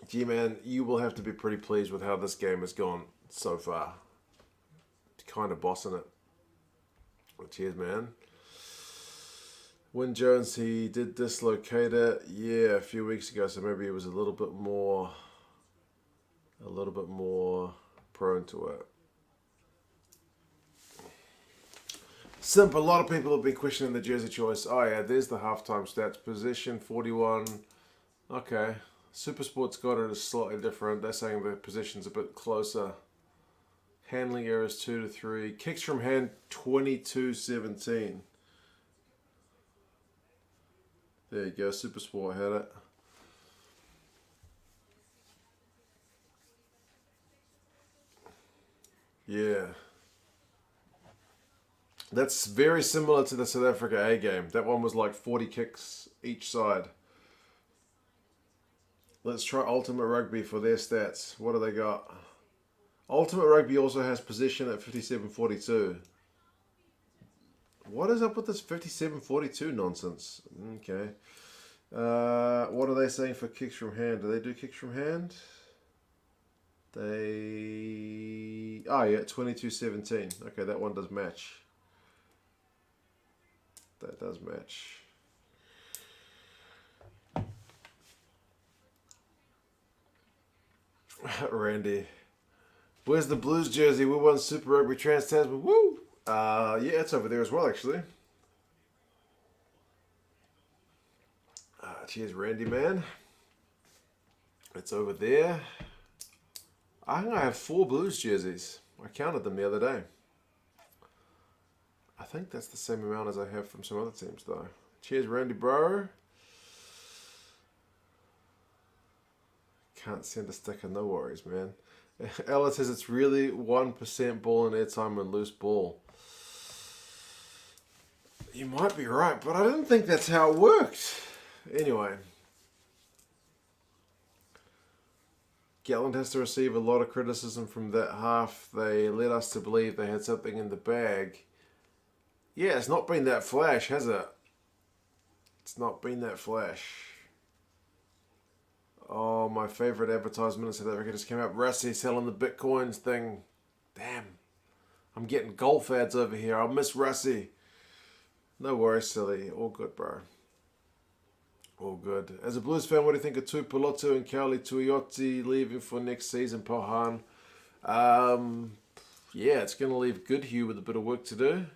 G-Man, you will have to be pretty pleased with how this game has gone so far. Kind of bossing it. Well, cheers, man. Wyn Jones, he did dislocate it, yeah, a few weeks ago, so maybe he was a little bit more prone to it. Simp, a lot of people have been questioning the jersey choice. Oh yeah, there's the halftime stats. Position 41. Okay. Supersport's got it as slightly different. They're saying the position's a bit closer. Handling errors 2 to 3. Kicks from hand 22-17. There you go. Supersport had it. Yeah. That's very similar to the South Africa A game. That one was like 40 kicks each side. Let's try Ultimate Rugby for their stats. What do they got? Ultimate Rugby also has position at 57-42. What is up with this 57-42 nonsense? Okay. What are they saying for kicks from hand? Do they do kicks from hand? They... Oh yeah, 22-17. Okay, that one does match. That does match. Randy. Where's the Blues jersey? We won Super Rugby Trans-Tasman. Woo! Yeah, it's over there as well, actually. Cheers, Randy, man. It's over there. I think I have 4 Blues jerseys. I counted them the other day. I think that's the same amount as I have from some other teams, though. Cheers, Randy, bro. Can't send a sticker, no worries, man. Ella says it's really 1% ball and airtime and loose ball. You might be right, but I didn't think that's how it worked. Anyway. Gatland has to receive a lot of criticism from that half. They led us to believe they had something in the bag. Yeah, it's not been that flash, has it? It's not been that flash. Oh, my favourite advertisement in South Africa just came up. Rassie selling the Bitcoins thing. Damn. I'm getting golf ads over here. I'll miss Rassie. No worries, silly. All good, bro. All good. As a Blues fan, what do you think of Tuipulotu and Kauli Tuioti leaving for next season, Pohan? Yeah, it's going to leave Goodhue with a bit of work to do.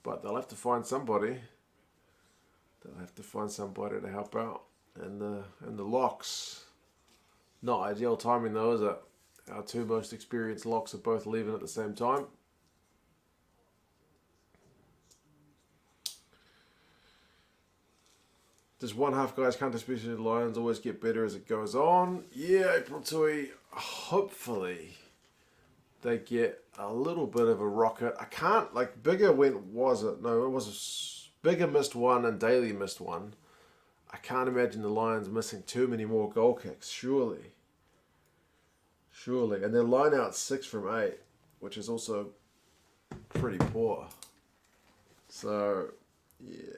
But they'll have to find somebody. They'll have to find somebody to help out. And the locks. Not ideal timing though, is it? Our 2 most experienced locks are both leaving at the same time. Does one half guys can't especially the Lions always get better as it goes on? Yeah, April Tui. Hopefully they get a little bit of a rocket. I can't, like, Bigger was it? No, it was Bigger missed one and Daly missed one. I can't imagine the Lions missing too many more goal kicks, surely. Surely. And their line out 6 from 8, which is also pretty poor. So, yeah.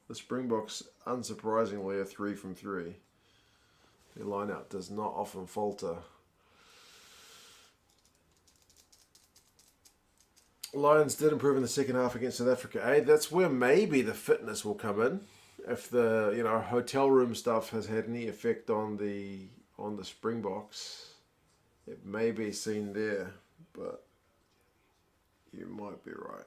The Springboks, unsurprisingly, are 3 from 3. Their line out does not often falter. Lions did improve in the second half against South Africa. That's where maybe the fitness will come in. If the hotel room stuff has had any effect on the Springboks, it may be seen there. But you might be right.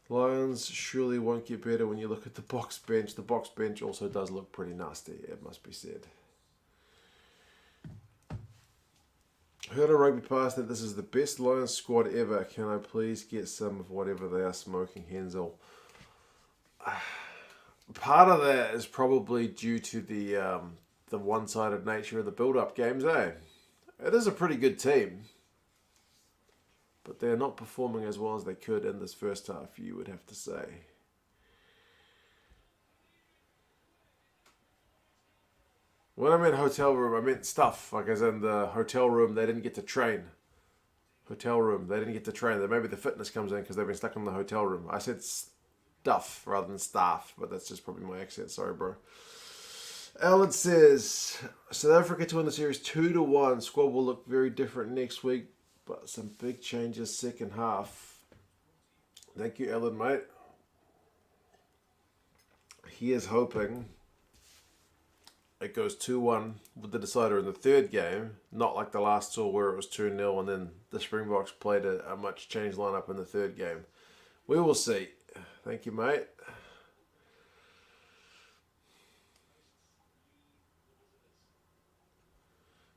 Lions surely won't get better when you look at the box bench. The box bench also does look pretty nasty, it must be said. Heard a rugby pass that this is the best Lions squad ever. Can I please get some of whatever they are smoking, Hensel? Part of that is probably due to the one-sided nature of the build-up games, eh? It is a pretty good team. But they're not performing as well as they could in this first half, you would have to say. When I meant hotel room, I meant stuff. Like as in the hotel room, they didn't get to train. Hotel room, they didn't get to train. Then maybe the fitness comes in because they've been stuck in the hotel room. I said stuff rather than staff, but that's just probably my accent. Sorry, bro. Alan says, South Africa to win the series 2-1. Squad will look very different next week, but some big changes second half. Thank you, Alan, mate. He is hoping it goes 2-1 with the decider in the third game, not like the last two where it was 2-0 and then the Springboks played a much changed lineup in the third game. We will see. Thank you, mate.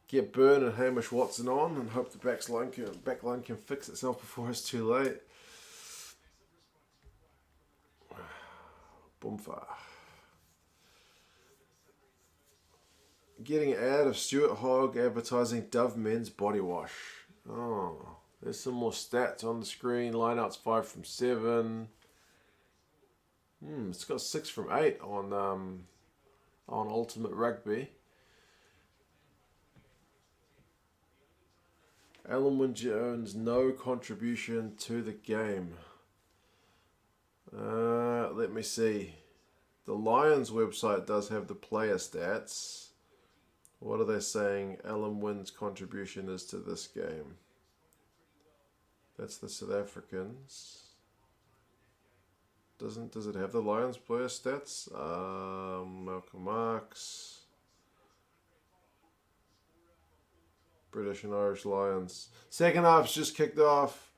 Get Byrne and Hamish Watson on and hope the back line can fix itself before it's too late. Boomfa. Getting ad of Stuart Hogg advertising Dove men's body wash. Oh, there's some more stats on the screen. Lineouts 5 from 7. It's got 6 from 8 on Ultimate Rugby. Alan Wynne-Jones, no contribution to the game. Let me see. The Lions website does have the player stats. What are they saying Alan Wynne's contribution is to this game? That's the South Africans. Does it have the Lions player stats? Sharks. British and Irish Lions. Second half's just kicked off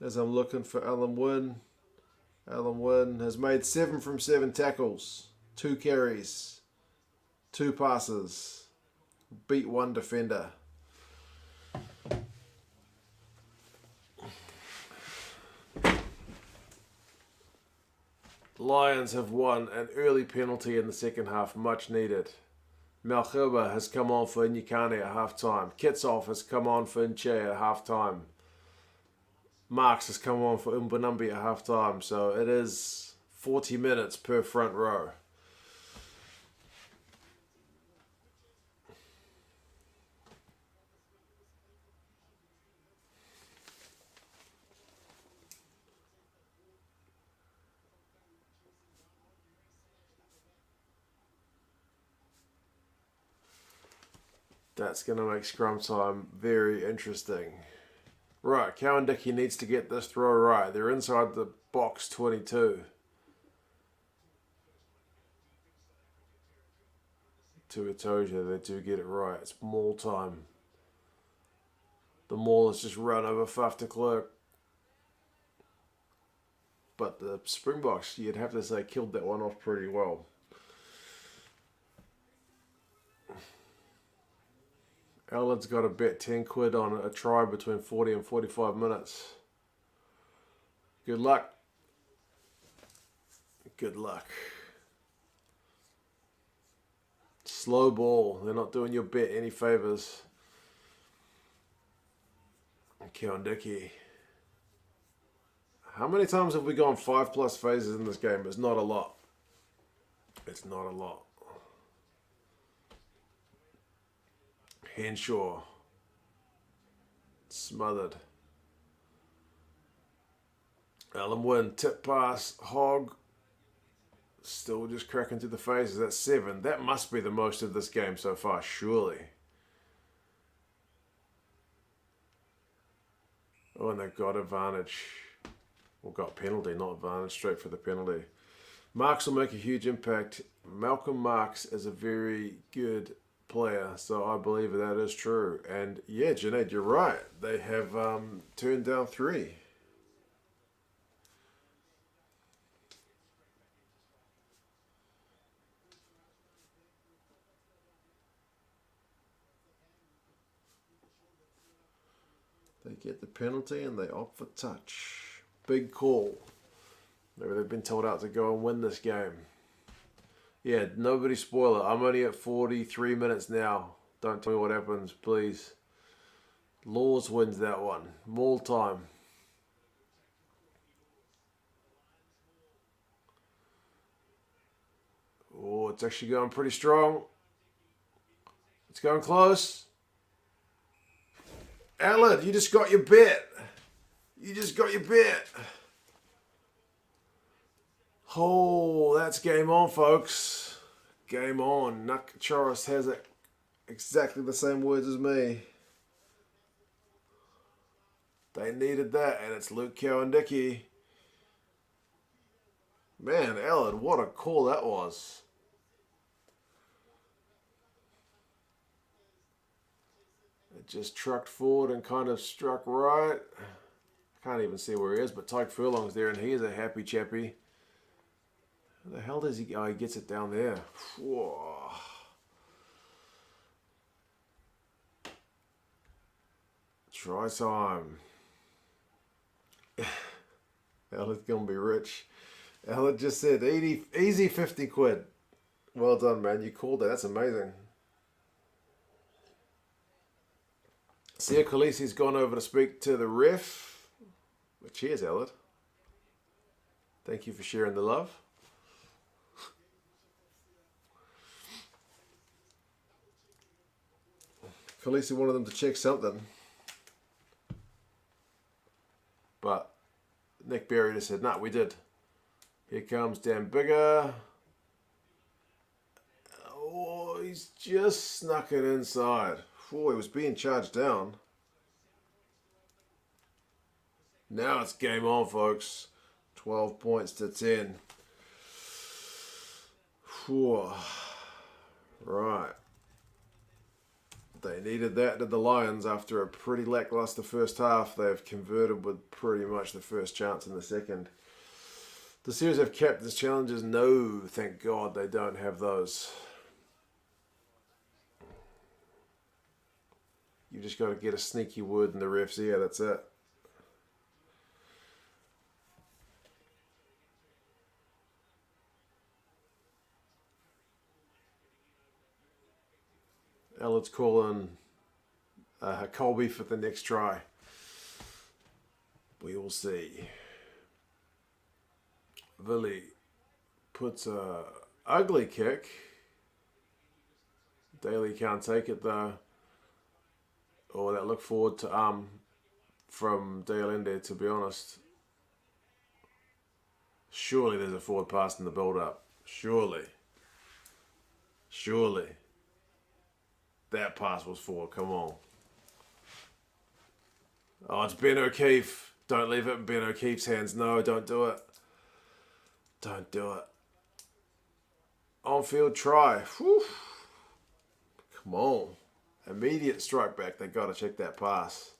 as I'm looking for Alan Wynne. Alan Wynne has made 7 from 7 tackles, 2 carries, 2 passes, beat 1 defender. Lions have won an early penalty in the second half, much needed. Malherbe has come on for Nyakane at half-time. Kitsoff has come on for Nche at half-time. Marks has come on for Umbanumbi at half-time. So it is 40 minutes per front row. That's going to make scrum time very interesting. Right, Cowan-Dickey needs to get this throw right. They're inside the box 22. Tuatoja, they do get it right. It's maul time. The maul has just run over Faf de Klerk. But the Springboks, you'd have to say, killed that one off pretty well. Alan's got to bet 10 quid on a try between 40 and 45 minutes. Good luck. Good luck. Slow ball. They're not doing your bet any favours. Cowan-Dickey. How many times have we gone 5+ phases in this game? It's not a lot. It's not a lot. Henshaw. Smothered. Alan Wynne. Tip pass. Hogg. Still just cracking through the phases. That's 7. That must be the most of this game so far, surely. Oh, and they've got advantage. Well, got penalty, not advantage. Straight for the penalty. Marks will make a huge impact. Malcolm Marks is a very good player, so I believe that is true. And yeah, Junaid, you're right. They have turned down 3. They get the penalty and they opt for touch. Big call. Maybe they've been told out to go and win this game. Yeah, nobody spoil it. I'm only at 43 minutes now. Don't tell me what happens, please. Laws wins that one. Maul time. Oh, it's actually going pretty strong. It's going close. Alan, you just got your bet. You just got your bet. Oh, that's game on, folks. Game on. Choris has it exactly the same words as me. They needed that, and it's Luke Cowan-Dickey. Man, Alan, what a call that was. It just trucked forward and kind of struck right. I can't even see where he is, but Tyke Furlong's there, and he is a happy chappy. Where the hell does he go? Oh, he gets it down there. Whoa. Try time. Alan's gonna be rich. Alan just said easy 50 quid. Well done, man. You called that. That's amazing. Sia Khaleesi's gone over to speak to the ref. Well, cheers, Alan. Thank you for sharing the love. Khaleesi wanted them to check something. But Nick Berry just said, nah, we did. Here comes Dan Bigger. Oh, he's just snuck it inside. Oh, he was being charged down. Now it's game on, folks. 12 points to 10. Whew. Right. They needed that, did the Lions, after a pretty lackluster first half. They've converted with pretty much the first chance in the second. The Series have captain's challenges. No, thank God they don't have those. You just got to get a sneaky word in the ref's ear, that's it. Let's call in Colby for the next try. We will see. Villy puts a ugly kick. Daly can't take it though. Oh, that looked forward to from Dale, to be honest. Surely there's a forward pass in the build-up. Surely. That pass was forward, come on. Oh, it's Ben O'Keefe. Don't leave it in Ben O'Keefe's hands. No, don't do it. Don't do it. On-field try. Whew. Come on. Immediate strike back. They got to check that pass.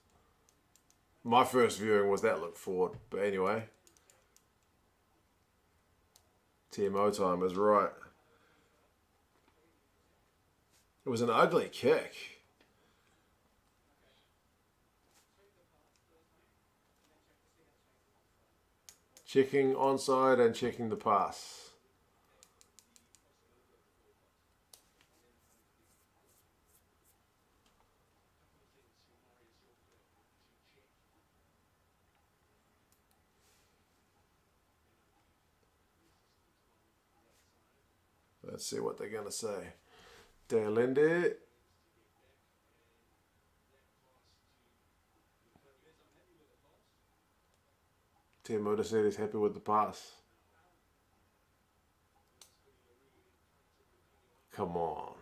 My first viewing was that looked forward. But anyway. TMO time is right. It was an ugly kick. Checking onside and checking the pass. Let's see what they're going to say. Delende. Timoda said he's happy with the pass. Come on.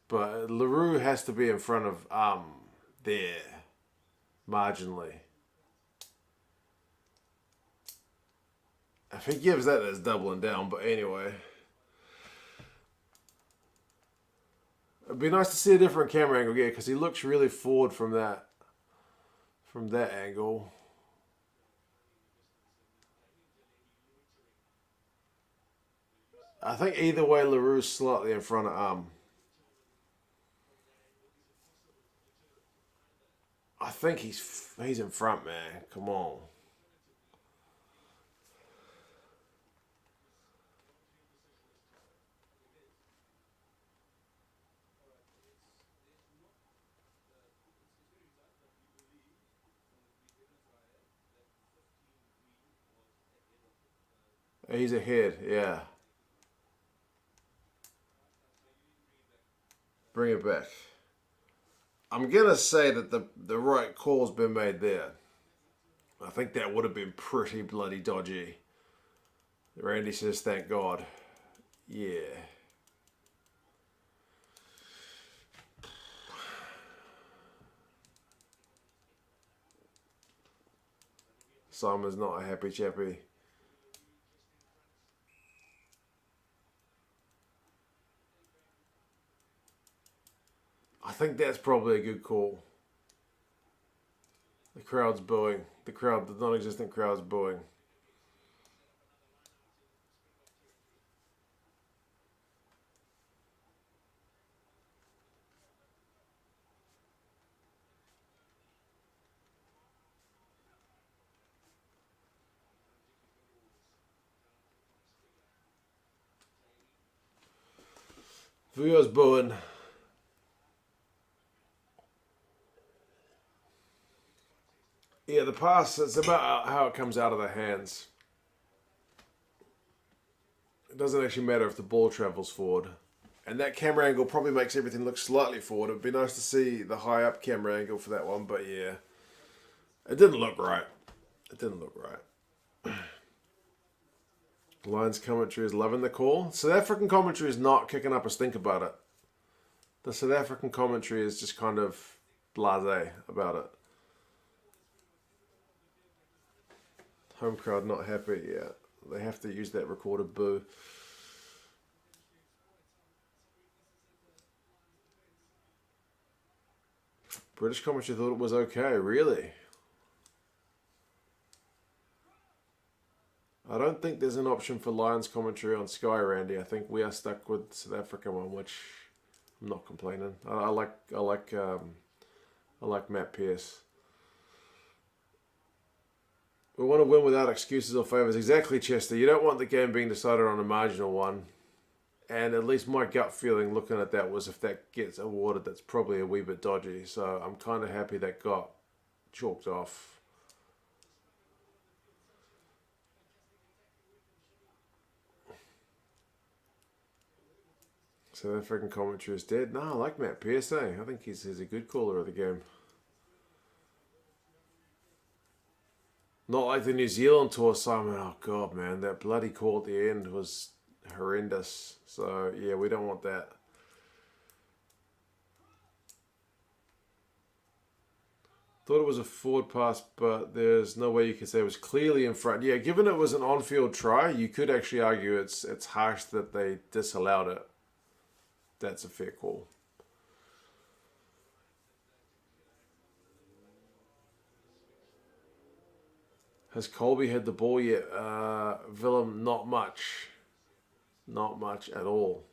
But LaRue has to be in front of there. Marginally. If he gives that, that's doubling down. But anyway. It'd be nice to see a different camera angle, yeah, because he looks really forward from that angle. I think either way, LaRue's slightly in front of I think he's in front, man. Come on. He's ahead, yeah. Bring it back. I'm going to say that the right call's been made there. I think that would have been pretty bloody dodgy. Randy says, thank God. Yeah. Simon's not a happy chappy. I think that's probably a good call. The crowd's booing. The non-existent crowd's booing. Vuyo's booing. Yeah, the pass, it's about how it comes out of the hands. It doesn't actually matter if the ball travels forward. And that camera angle probably makes everything look slightly forward. It'd be nice to see the high up camera angle for that one, but yeah. It didn't look right. Lions commentary is loving the call. South African commentary is not kicking up a stink about it. The South African commentary is just kind of blasé about it. Home crowd not happy. Yeah, they have to use that recorded boo. British commentary thought it was okay. Really? I don't think there's an option for Lions commentary on Sky, Randy. I think we are stuck with the South African one, which I'm not complaining. I like Matt Pearce. We want to win without excuses or favours. Exactly, Chester. You don't want the game being decided on a marginal one. And at least my gut feeling looking at that was if that gets awarded, that's probably a wee bit dodgy. So I'm kind of happy that got chalked off. South African commentary is dead. No, I like Matt Pearce. I think he's a good caller of the game. Not like the New Zealand tour, Simon. Oh, God, man. That bloody call at the end was horrendous. So, yeah, we don't want that. Thought it was a forward pass, but there's no way you could say it was clearly in front. Yeah, given it was an on-field try, you could actually argue it's harsh that they disallowed it. That's a fair call. Has Colby had the ball yet? Willem, not much. Not much at all.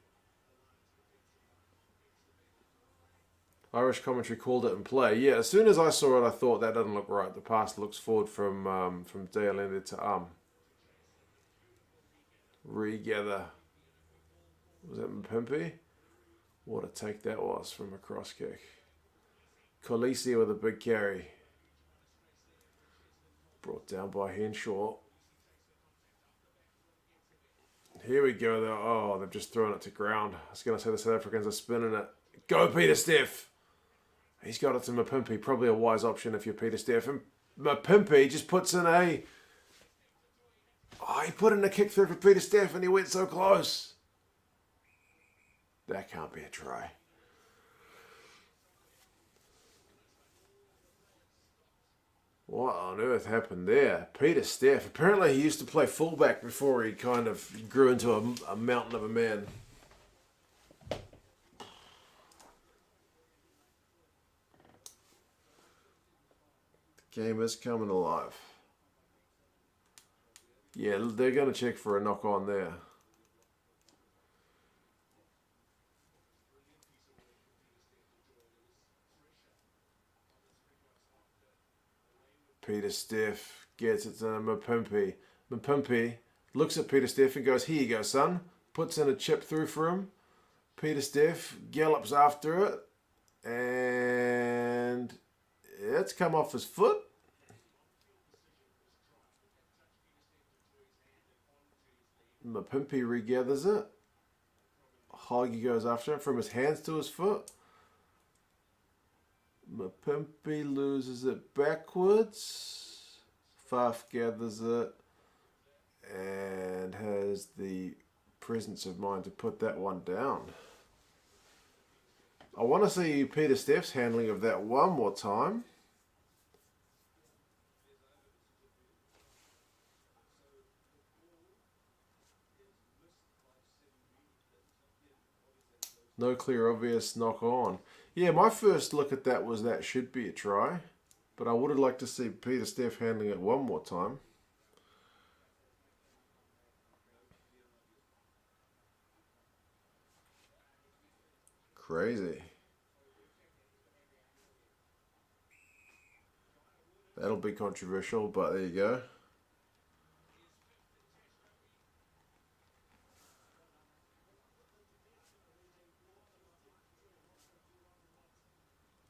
Irish commentary called it in play. Yeah, as soon as I saw it, I thought that doesn't look right. The pass looks forward from Dealende to Regather. Was that Mpimpi? What a take that was from a cross kick. Colisi with a big carry. Brought down by Henshaw. Here we go. Oh, they've just thrown it to ground. I was going to say the South Africans are spinning it. Go, Peter Steff. He's got it to Mpimpi. Probably a wise option if you're Peter Steff. And Mpimpi just puts in a... Oh, he put in a kick through for Peter Steff and he went so close. That can't be a try. What on earth happened there? Peter Steff. Apparently he used to play fullback before he kind of grew into a mountain of a man. The game is coming alive. Yeah, they're going to check for a knock on there. Peter Steff gets it to Mpimpi. Mpimpi looks at Peter Steff and goes, here you go, son. Puts in a chip through for him. Peter Steff gallops after it. And it's come off his foot. Mpimpi regathers it. Hoggy goes after it from his hands to his foot. Mpimpi loses it backwards. Faf gathers it and has the presence of mind to put that one down. I want to see Peter Steff's handling of that one more time. No clear obvious knock on. Yeah, my first look at that was that should be a try. But I would have liked to see Peter Steff handling it one more time. Crazy. That'll be controversial, but there you go.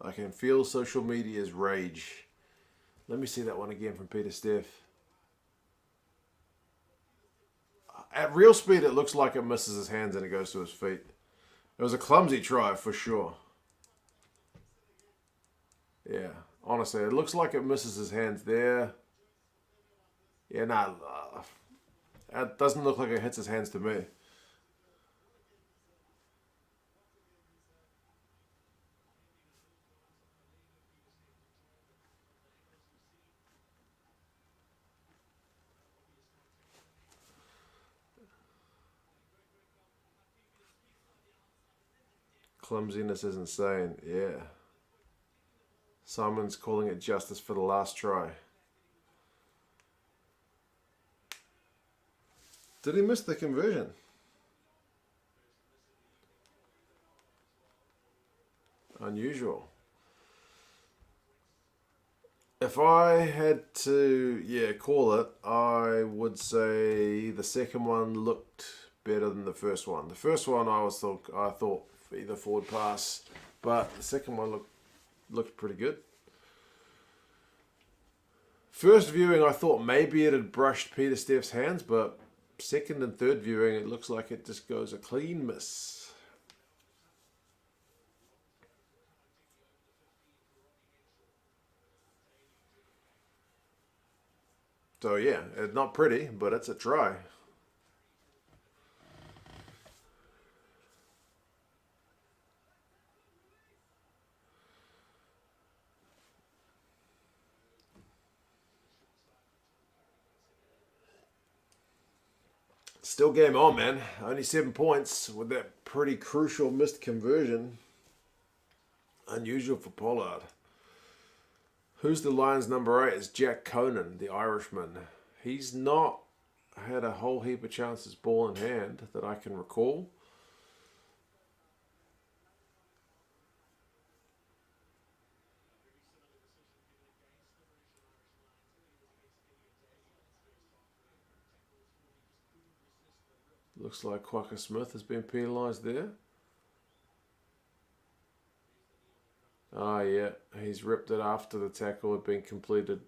I can feel social media's rage. Let me see that one again from Peter Steff. At real speed, it looks like it misses his hands and it goes to his feet. It was a clumsy try for sure. Yeah, honestly, it looks like it misses his hands there. Yeah, nah, it doesn't look like it hits his hands to me. Clumsiness is insane. Yeah. Simon's calling it justice for the last try. Did he miss the conversion? Unusual. If I had to, call it, I would say the second one looked better than the first one. The first one I thought either forward pass, but the second one looked pretty good. First viewing, I thought maybe it had brushed Peter Steph's hands, but second and third viewing, it looks like it just goes a clean miss. So yeah, it's not pretty, but it's a try. Still game on, man. Only 7 points with that pretty crucial missed conversion. Unusual for Pollard. Who's the Lions number 8? It's Jack Conan, the Irishman. He's not had a whole heap of chances ball in hand that I can recall. Looks like Quacker Smith has been penalised there. Yeah, he's ripped it after the tackle had been completed.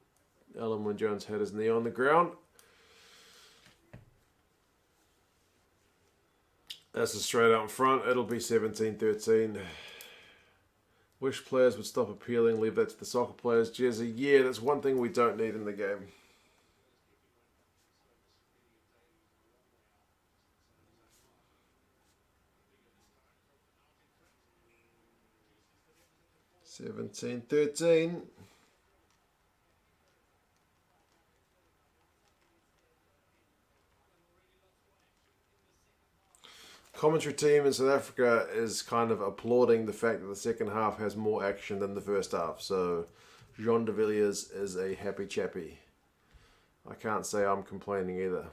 Alan Wynne Jones had his knee on the ground. That's a straight out in front. It'll be 17-13. Wish players would stop appealing, leave that to the soccer players. Jezzy, yeah, that's one thing we don't need in the game. $17-13. Commentary team in South Africa is kind of applauding the fact that the second half has more action than the first half. So Jean de Villiers is a happy chappy. I can't say I'm complaining either.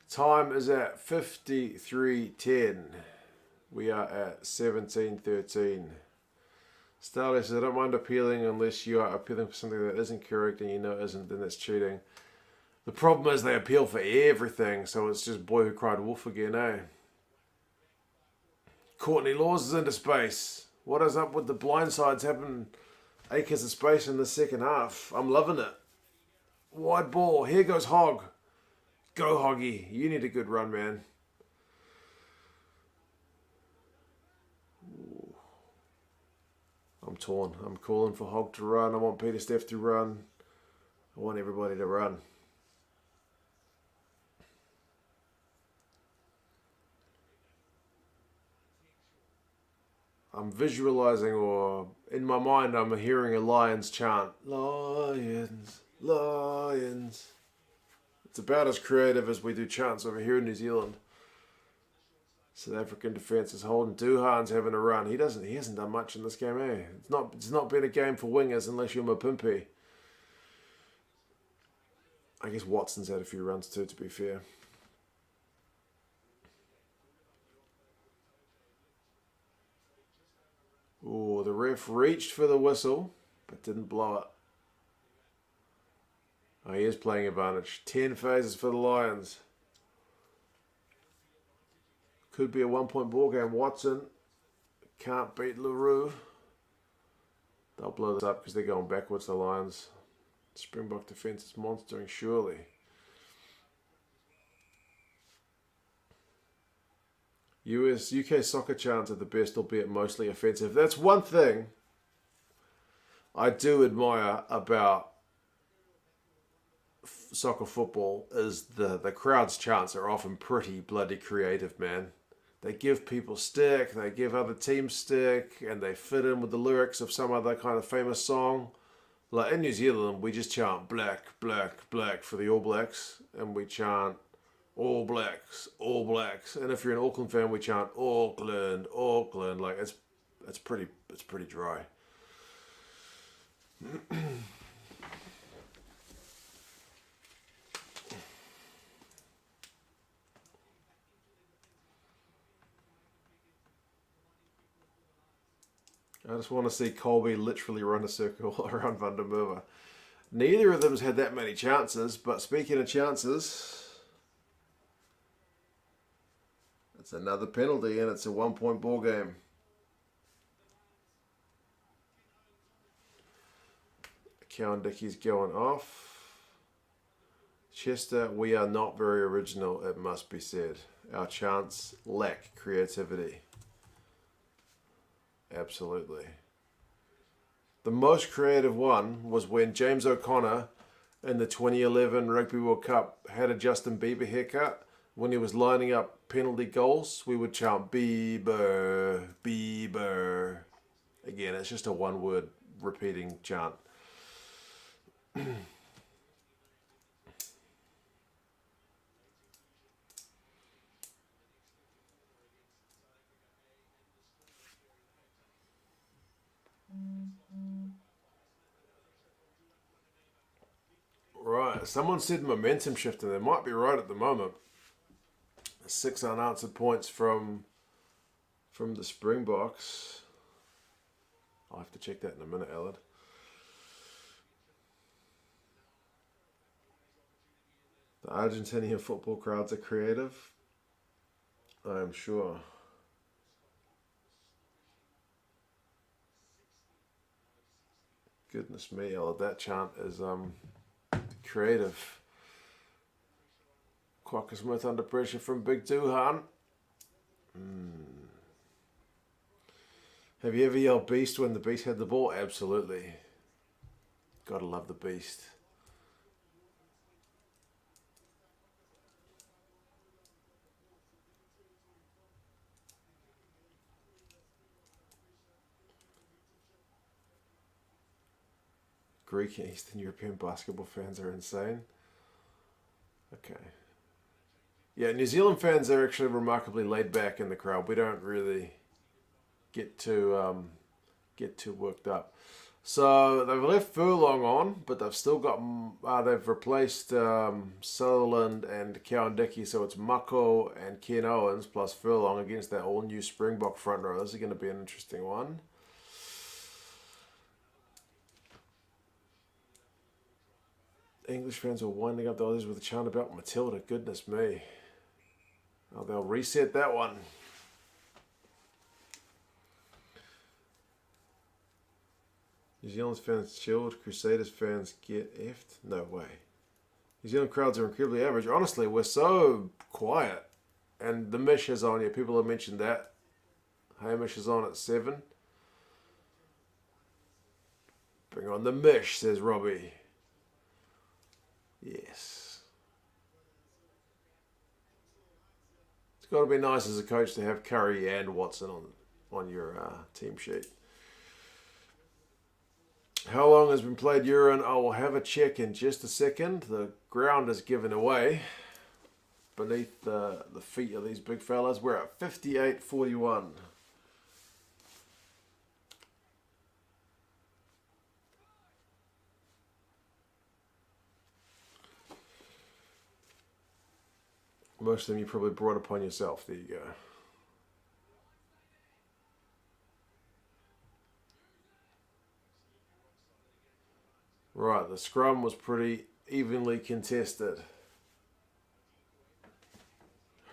Time is at 53:10. We are at 17:13. Starley says, I don't mind appealing unless you are appealing for something that isn't correct and you know it isn't, then that's cheating. The problem is they appeal for everything, so it's just boy who cried wolf again, eh? Courtney Laws is into space. What is up with the blindsides having acres of space in the second half? I'm loving it. Wide ball. Here goes Hogg. Go, Hoggy. You need a good run, man. I'm torn. I'm calling for Hogg to run. I want Peter Steph to run. I want everybody to run. I'm visualizing, or in my mind, I'm hearing a Lions chant. Lions, Lions. It's about as creative as we do chants over here in New Zealand. South African defence is holding. Duhan's having a run. He hasn't done much in this game, eh? It's not been a game for wingers unless you're Mapimpi. I guess Watson's had a few runs too, to be fair. Oh, the ref reached for the whistle, but didn't blow it. Oh, he is playing advantage. 10 phases for the Lions. Could be a 1-point ball game. Watson can't beat LaRue. They'll blow this up because they're going backwards, the Lions. Springbok defence is monstering, surely. UK soccer chants are the best, albeit mostly offensive. That's one thing I do admire about soccer football is the crowd's chants are often pretty bloody creative, man. They give people stick, they give other teams stick, and they fit in with the lyrics of some other kind of famous song. Like in New Zealand, we just chant black, black, black for the All Blacks, and we chant All Blacks, All Blacks. And if you're an Auckland fan, we chant Auckland, Auckland. Like it's pretty dry. I just want to see Colby literally run a circle around Van der Merwe. Neither of them's had that many chances, but speaking of chances, it's another penalty and it's a 1 point ball game. Cowan Dickey's going off. Chester, we are not very original, it must be said. Our chants lack creativity. Absolutely. The most creative one was when James O'Connor in the 2011 Rugby World Cup had a Justin Bieber haircut. When he was lining up penalty goals, we would chant Bieber, Bieber. Again, it's just a one-word repeating chant. Right, someone said momentum shift, and they might be right at the moment. 6 unanswered points from the Springboks. I'll have to check that in a minute, Allard. The Argentinian football crowds are creative, I am sure. Goodness me, Allard, that chant is creative. Quokka Smith under pressure from Big Duhan. Have you ever yelled beast when the beast had the ball? Absolutely. Gotta love the beast. Greek and Eastern European basketball fans are insane. Okay. Yeah, New Zealand fans are actually remarkably laid back in the crowd. We don't really get too worked up. So they've left Furlong on, but they've still got they've replaced Sutherland and Cowan Dickey, so it's Mako and Ken Owens plus Furlong against that all new Springbok front row. This is going to be an interesting one. English fans are winding up the others with a chant about Matilda. Goodness me. Oh, they'll reset that one. New Zealand fans chilled. Crusaders fans get effed? No way. New Zealand crowds are incredibly average. Honestly, we're so quiet. And the Mish is on here. People have mentioned that. Hamish is on at 7. Bring on the Mish, says Robbie. Yes. It's got to be nice as a coach to have Curry and Watson on your team sheet. How long has been played urine? I will have a check in just a second. The ground is given away beneath the feet of these big fellas. We're at 58.41. Most of them you probably brought upon yourself. There you go. Right, the scrum was pretty evenly contested.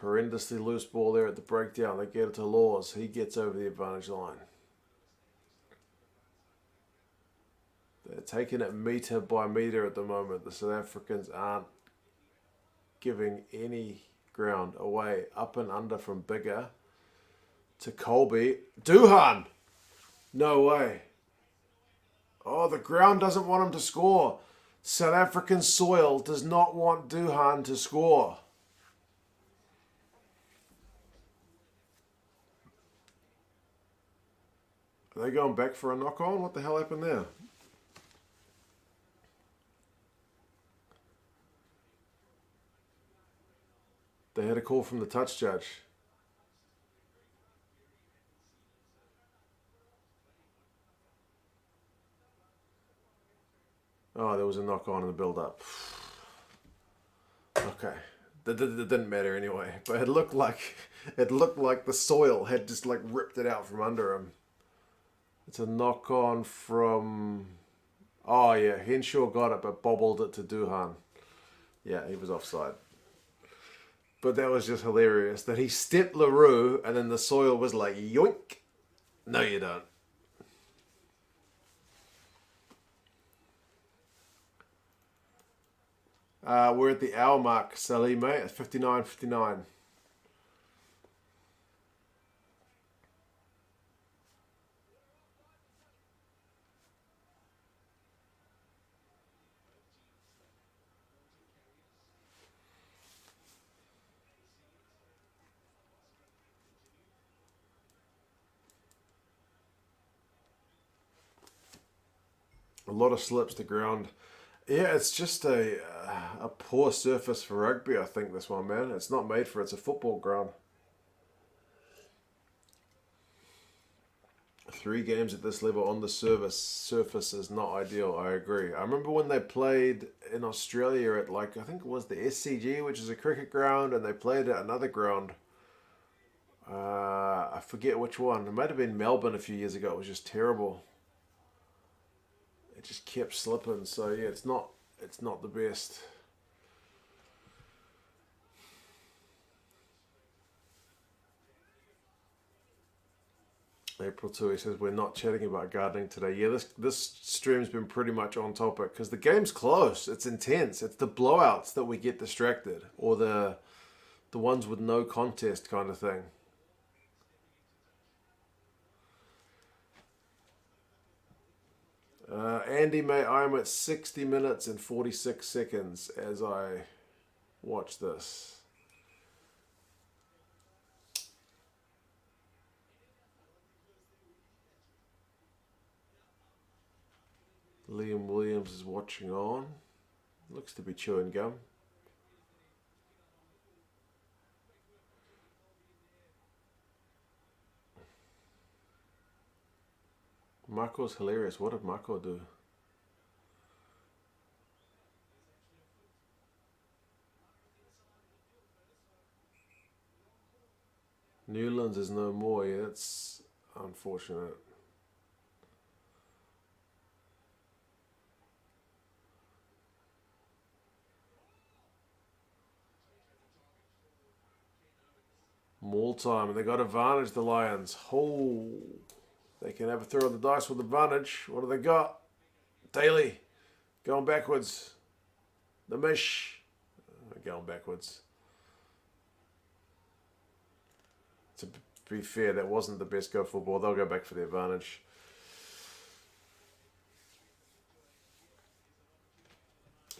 Horrendously loose ball there at the breakdown. They get it to Laws. He gets over the advantage line. They're taking it metre by metre at the moment. The South Africans aren't giving any ground away. Up and under from Bigger to Colby. Duhan! No way. Oh, the ground doesn't want him to score. South African soil does not want Duhan to score. Are they going back for a knock-on? What the hell happened there? call from the touch judge. Oh, there was a knock on in the build-up. Okay, that didn't matter anyway. But it looked like the soil had just like ripped it out from under him. It's a knock on from. Oh yeah, Henshaw got it, but bobbled it to Duhan. Yeah, he was offside. But that was just hilarious that he stepped LaRue and then the soil was like yoink. No, you don't. We're at the hour mark, Sally, mate. It's 59:59. A lot of slips to ground. Yeah, it's just a poor surface for rugby, I think, this one, man. It's not made for it. It's a football ground. 3 games at this level on the surface is not ideal. I agree. I remember when they played in Australia at like I think it was the SCG, which is a cricket ground, and they played at another ground. I forget which one. It might have been Melbourne a few years ago. It was just terrible. It just kept slipping. So yeah, it's not the best. April 2, he says, we're not chatting about gardening today. Yeah, this stream's been pretty much on topic because the game's close. It's intense. It's the blowouts that we get distracted or the ones with no contest kind of thing. Andy, mate, I'm at 60 minutes and 46 seconds as I watch this. Liam Williams is watching on. Looks to be chewing gum. Marco's hilarious. What did Marco do? Newlands is no more. Yeah, that's unfortunate. More time, and they got advantage, the Lions. Oh, they can have a throw of the dice with advantage. What do they got? Daly going backwards. The Mish going backwards. To be fair, that wasn't the best go for ball. They'll go back for the advantage.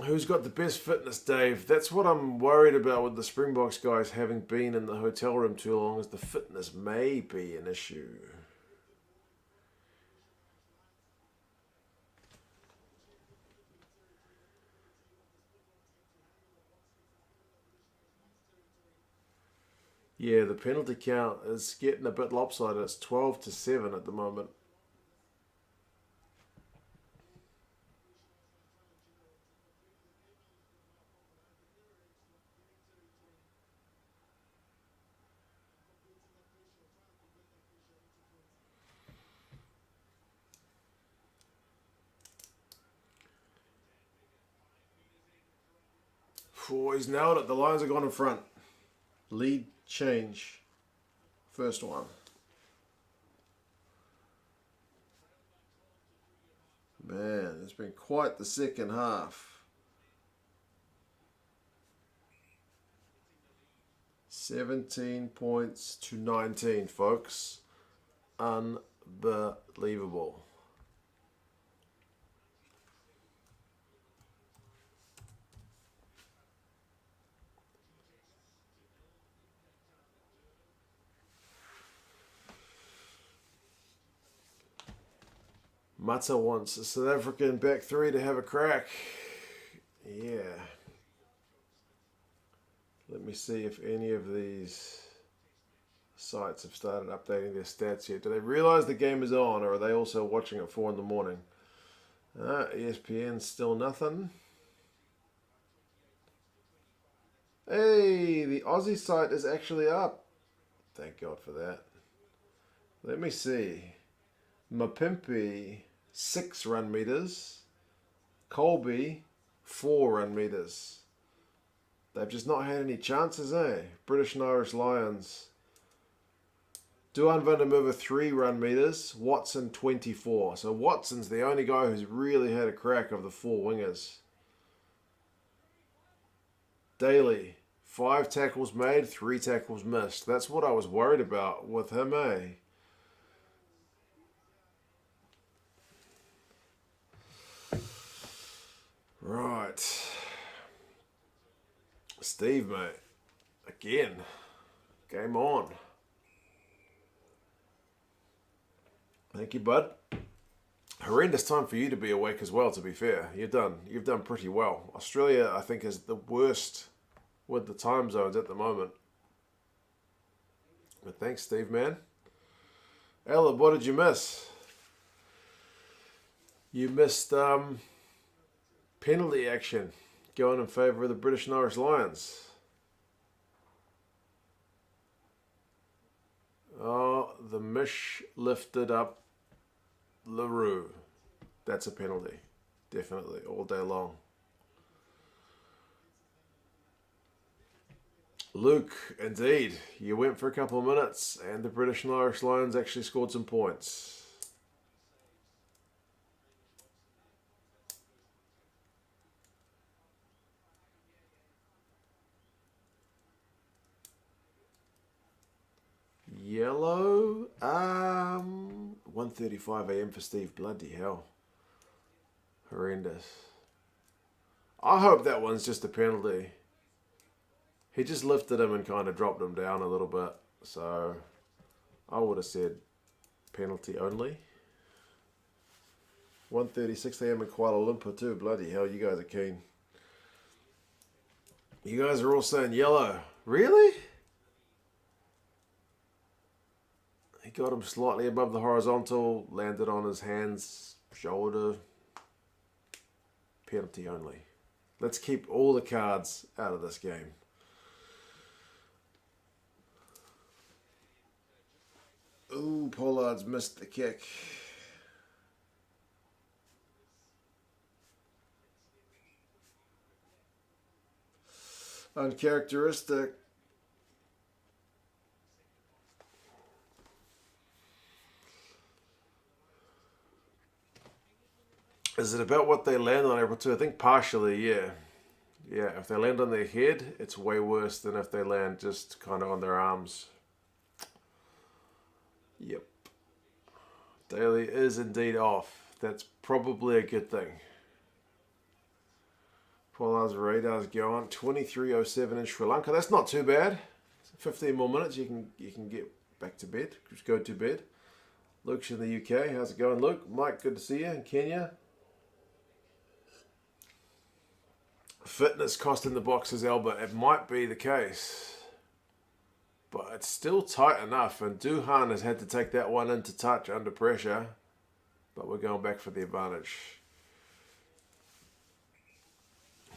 Who's got the best fitness, Dave? That's what I'm worried about with the Springboks guys having been in the hotel room too long, is the fitness may be an issue. Yeah, the penalty count is getting a bit lopsided. It's 12-7 at the moment. Oh, he's nailed it. The Lions are gone in front. Lead change. First one. Man, it's been quite the second half. 17 points to 19, folks. Unbelievable. Mata wants a South African back three to have a crack. Yeah. Let me see if any of these sites have started updating their stats yet. Do they realize the game is on, or are they also watching at 4 in the morning? ESPN, still nothing. Hey, the Aussie site is actually up. Thank God for that. Let me see. Mapimpi, 6 run meters. Colby, 4 run meters. They've just not had any chances, eh? British and Irish Lions. Duan van der Merwe, 3 run meters. Watson, 24. So Watson's the only guy who's really had a crack of the 4 wingers. Daly, 5 tackles made, 3 tackles missed. That's what I was worried about with him, eh? Right. Steve, mate. Again. Game on. Thank you, bud. Horrendous time for you to be awake as well, to be fair. You've done pretty well. Australia, I think, is the worst with the time zones at the moment. But thanks, Steve, man. Ella, what did you miss? You missed penalty action going in favour of the British and Irish Lions. Oh, the Mish lifted up LaRue. That's a penalty. Definitely, all day long. Luke, indeed, you went for a couple of minutes and the British and Irish Lions actually scored some points. Yellow, 1:35 a.m. for Steve. Bloody hell. Horrendous. I hope that one's just a penalty. He just lifted him and kind of dropped him down a little bit. So I would have said penalty only. 1:36 a.m. in Kuala Lumpur too. Bloody hell, you guys are keen. You guys are all saying yellow. Really? He got him slightly above the horizontal, landed on his hands, shoulder. Penalty only. Let's keep all the cards out of this game. Ooh, Pollard's missed the kick. Uncharacteristic. Is it about what they land on April 2? I think partially, yeah. Yeah, if they land on their head, it's way worse than if they land just kind of on their arms. Yep. Daly is indeed off. That's probably a good thing. Pollard's radar's gone. 23:07 in Sri Lanka. That's not too bad. 15 more minutes, you can get back to bed. Just go to bed. Luke's in the UK. How's it going, Luke? Mike, good to see you in Kenya. Fitness costing the Boxers, Albert. It might be the case. But it's still tight enough. And Duhan has had to take that one into touch under pressure. But we're going back for the advantage.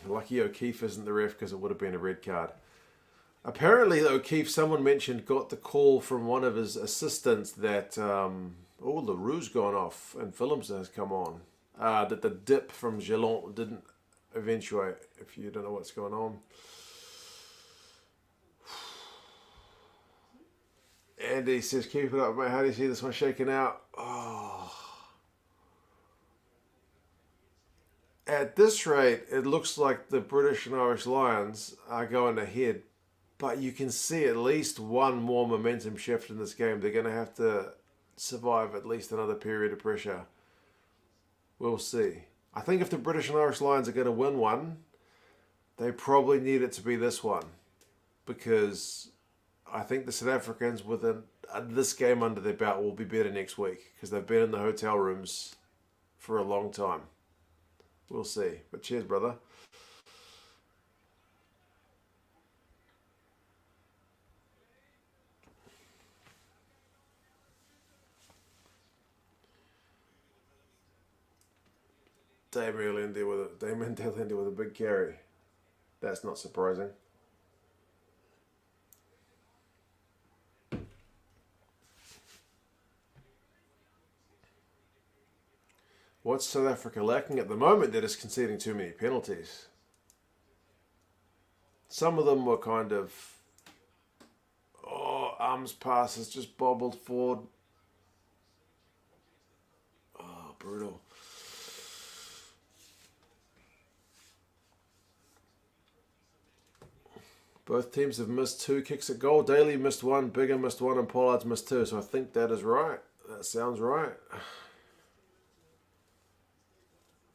Lucky O'Keefe isn't the ref because it would have been a red card. Apparently, O'Keefe, someone mentioned, got the call from one of his assistants that, LaRue's gone off and Films has come on. That the dip from Geelong didn't eventuate, if you don't know what's going on. Andy says, keep it up, mate. How do you see this one shaking out? Oh. At this rate, it looks like the British and Irish Lions are going ahead, but you can see at least one more momentum shift in this game. They're going to have to survive at least another period of pressure. We'll see. I think if the British and Irish Lions are going to win one, they probably need it to be this one, because I think the South Africans with this game under their belt will be better next week, because they've been in the hotel rooms for a long time. We'll see. But cheers, brother. Damien Delende with a big carry. That's not surprising. What's South Africa lacking at the moment that is conceding too many penalties? Some of them were kind of, arms passes just bobbled forward. Oh, brutal. Both teams have missed 2 kicks at goal. Daly missed 1, Bigger missed 1, and Pollard's missed 2. So I think that is right. That sounds right.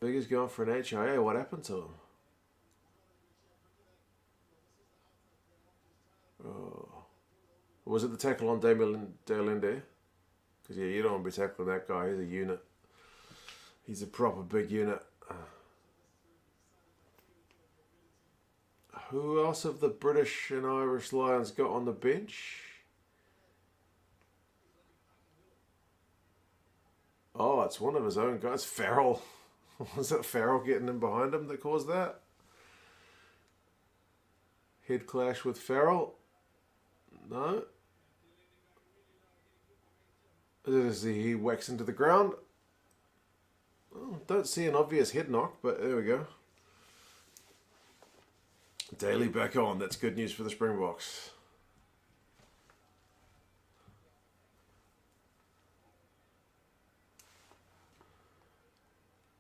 Bigger's going for an HIA. What happened to him? Oh. Was it the tackle on Damien Delende? Because, yeah, you don't want to be tackling that guy. He's a unit. He's a proper big unit. Who else have the British and Irish Lions got on the bench? Oh, it's one of his own guys. Farrell. Was it Farrell getting in behind him that caused that? Head clash with Farrell? No. As he whacks into the ground. Oh, don't see an obvious head knock, but there we go. Daly back on. That's good news for the Springboks.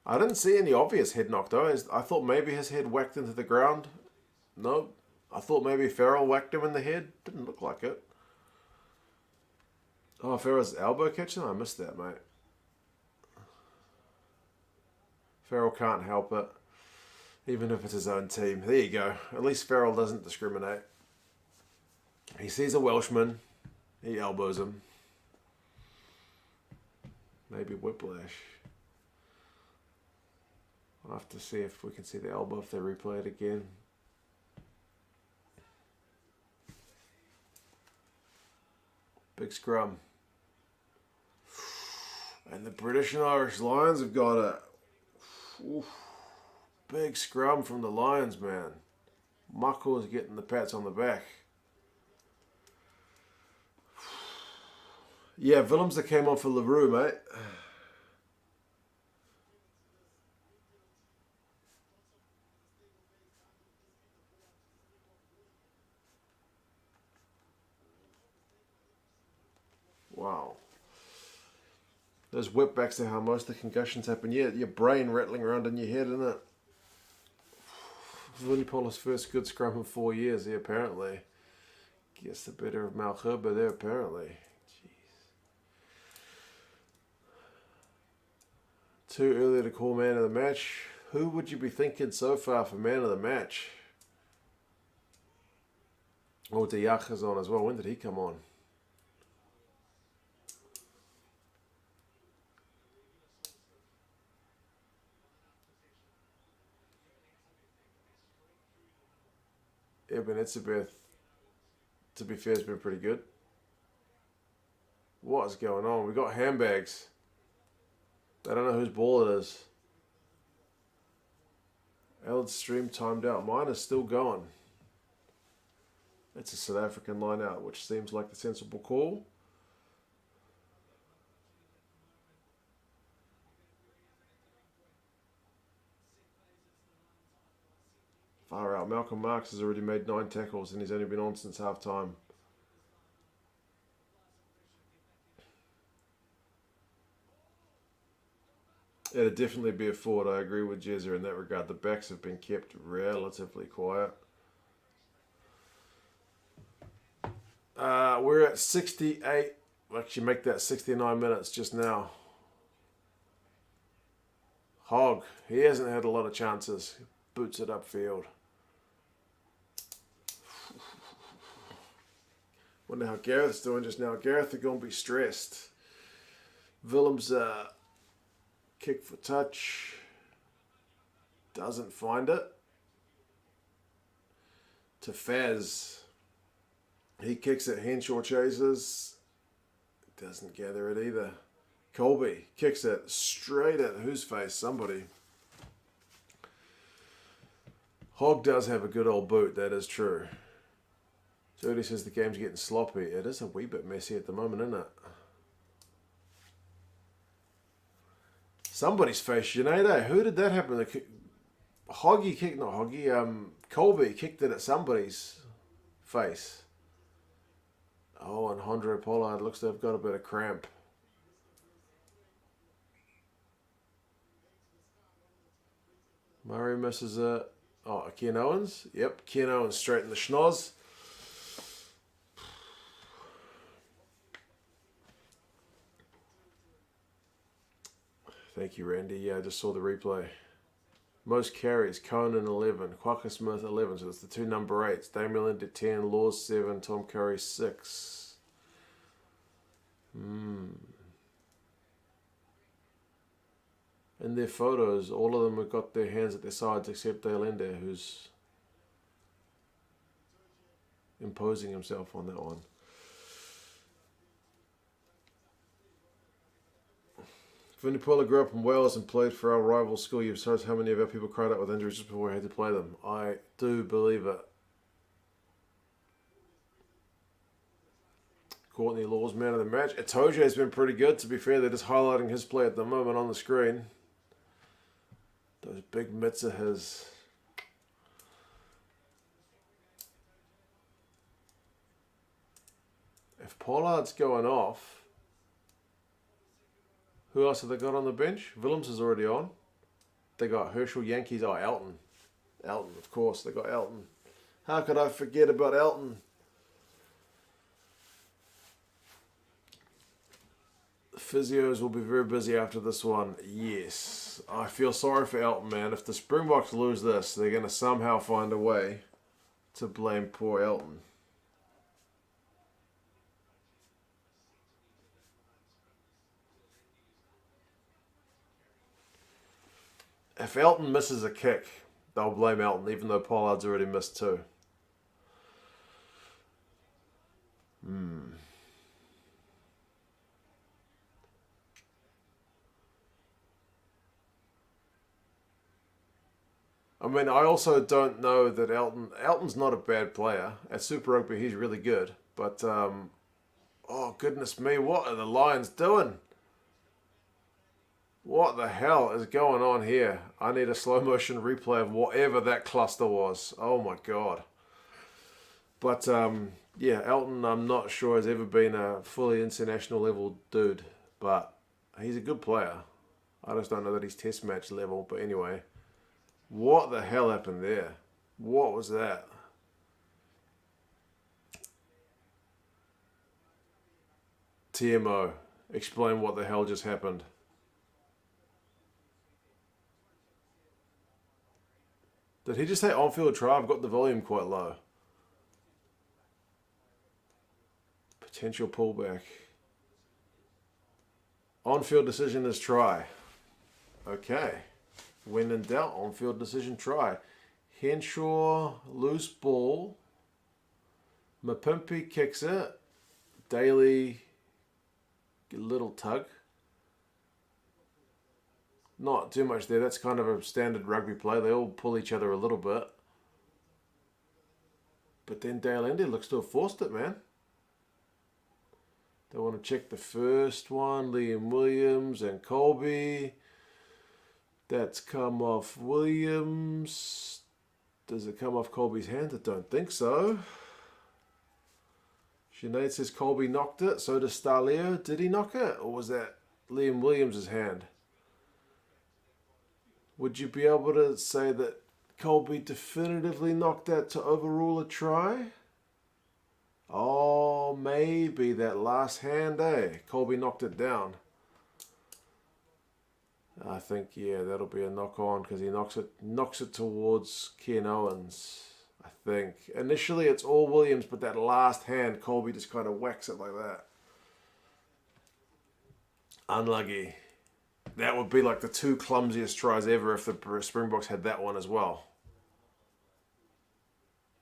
I didn't see any obvious head knock though. I thought maybe his head whacked into the ground. No. I thought maybe Farrell whacked him in the head. Didn't look like it. Oh, Farrell's elbow catching? I missed that, mate. Farrell can't help it. Even if it's his own team. There you go. At least Farrell doesn't discriminate. He sees a Welshman. He elbows him. Maybe whiplash. I'll have to see if we can see the elbow if they replay it again. Big scrum. And the British and Irish Lions have got a big scrum from the Lions, man. Muckle's getting the pats on the back. Yeah, Willems that came on for LaRue, mate. Wow. Those whipbacks are how most of the concussions happen. Yeah, your brain rattling around in your head, isn't it? Vunipolas' first good scrum in 4 years, yeah, apparently. Gets the better of Malherbe there, apparently. Jeez. Too early to call man of the match. Who would you be thinking so far for man of the match? Oh, Diach is on as well. When did he come on? Eben Etzebeth, to be fair, has been pretty good. What's going on? We got handbags. I don't know whose ball it is. Eld's stream timed out. Mine is still going. It's a South African line out, which seems like the sensible call. Far out. Malcolm Marx has already made 9 tackles and he's only been on since half time. It'd definitely be a forward. I agree with Jezza in that regard. The backs have been kept relatively quiet. We're at 68. We'll actually make that 69 minutes just now. Hogg, he hasn't had a lot of chances. Boots it upfield. Wonder how Gareth's doing just now. Gareth are going to be stressed. Willems kick for touch. Doesn't find it. To Faz. He kicks it. Henshaw chases. Doesn't gather it either. Colby kicks it straight at whose face? Somebody. Hog does have a good old boot, that is true. Jody says the game's getting sloppy. It is a wee bit messy at the moment, isn't it? Somebody's face, Sinead, eh? Who did that happen to? Hoggy kicked, not Hoggy, Colby kicked it at somebody's face. Oh, and Hondre Pollard looks to have got a bit of cramp. Murray misses it. Oh, Ken Owens? Yep, Ken Owens straight in the schnoz. Thank you, Randy. Yeah, I just saw the replay. Most carries, Conan 11, Quacker Smith 11, so it's the two number 8s. Damian Lillard 10, Laws 7, Tom Curry 6. In their photos, all of them have got their hands at their sides except Dale Ender, who's imposing himself on that one. Vunipola grew up in Wales and played for our rival school. You've heard how many of our people cried out with injuries just before we had to play them. I do believe it. Courtney Laws, man of the match. Itoje has been pretty good, to be fair. They're just highlighting his play at the moment on the screen. Those big mitts of his. If Pollard's going off, who else have they got on the bench? Willems is already on. They got Herschel, Yankees. Oh, Elton. Elton, of course. They got Elton. How could I forget about Elton? Physios will be very busy after this one. Yes. I feel sorry for Elton, man. If the Springboks lose this, they're going to somehow find a way to blame poor Elton. If Elton misses a kick, they'll blame Elton, even though Pollard's already missed 2. I mean, I also don't know that Elton's not a bad player. At Super Rugby, he's really good. But, oh, goodness me, what are the Lions doing? What the hell is going on here? I need a slow motion replay of whatever that cluster was. Oh my god. But yeah, Elton I'm not sure has ever been a fully international level dude. But he's a good player. I just don't know that he's test match level. But anyway, what the hell happened there? What was that? TMO, explain what the hell just happened. Did he just say on-field try? I've got the volume quite low. Potential pullback. On-field decision is try. Okay. When in doubt, on-field decision try. Henshaw, loose ball. Mapimpi kicks it. Daly, a little tug. Not too much there. That's kind of a standard rugby play. They all pull each other a little bit. But then Dale Ender looks to have forced it, man. They want to check the first one. Liam Williams and Colby. That's come off Williams. Does it come off Colby's hand? I don't think so. Sinead says Colby knocked it. So does Starleo. Did he knock it? Or was that Liam Williams' hand? Would you be able to say that Colby definitively knocked that to overrule a try? Oh, maybe that last hand, eh? Colby knocked it down. I think, yeah, that'll be a knock on because he knocks it towards Ken Owens. I think. Initially it's all Williams, but that last hand, Colby just kind of whacks it like that. Unlucky. That would be like the 2 clumsiest tries ever if the Springboks had that one as well.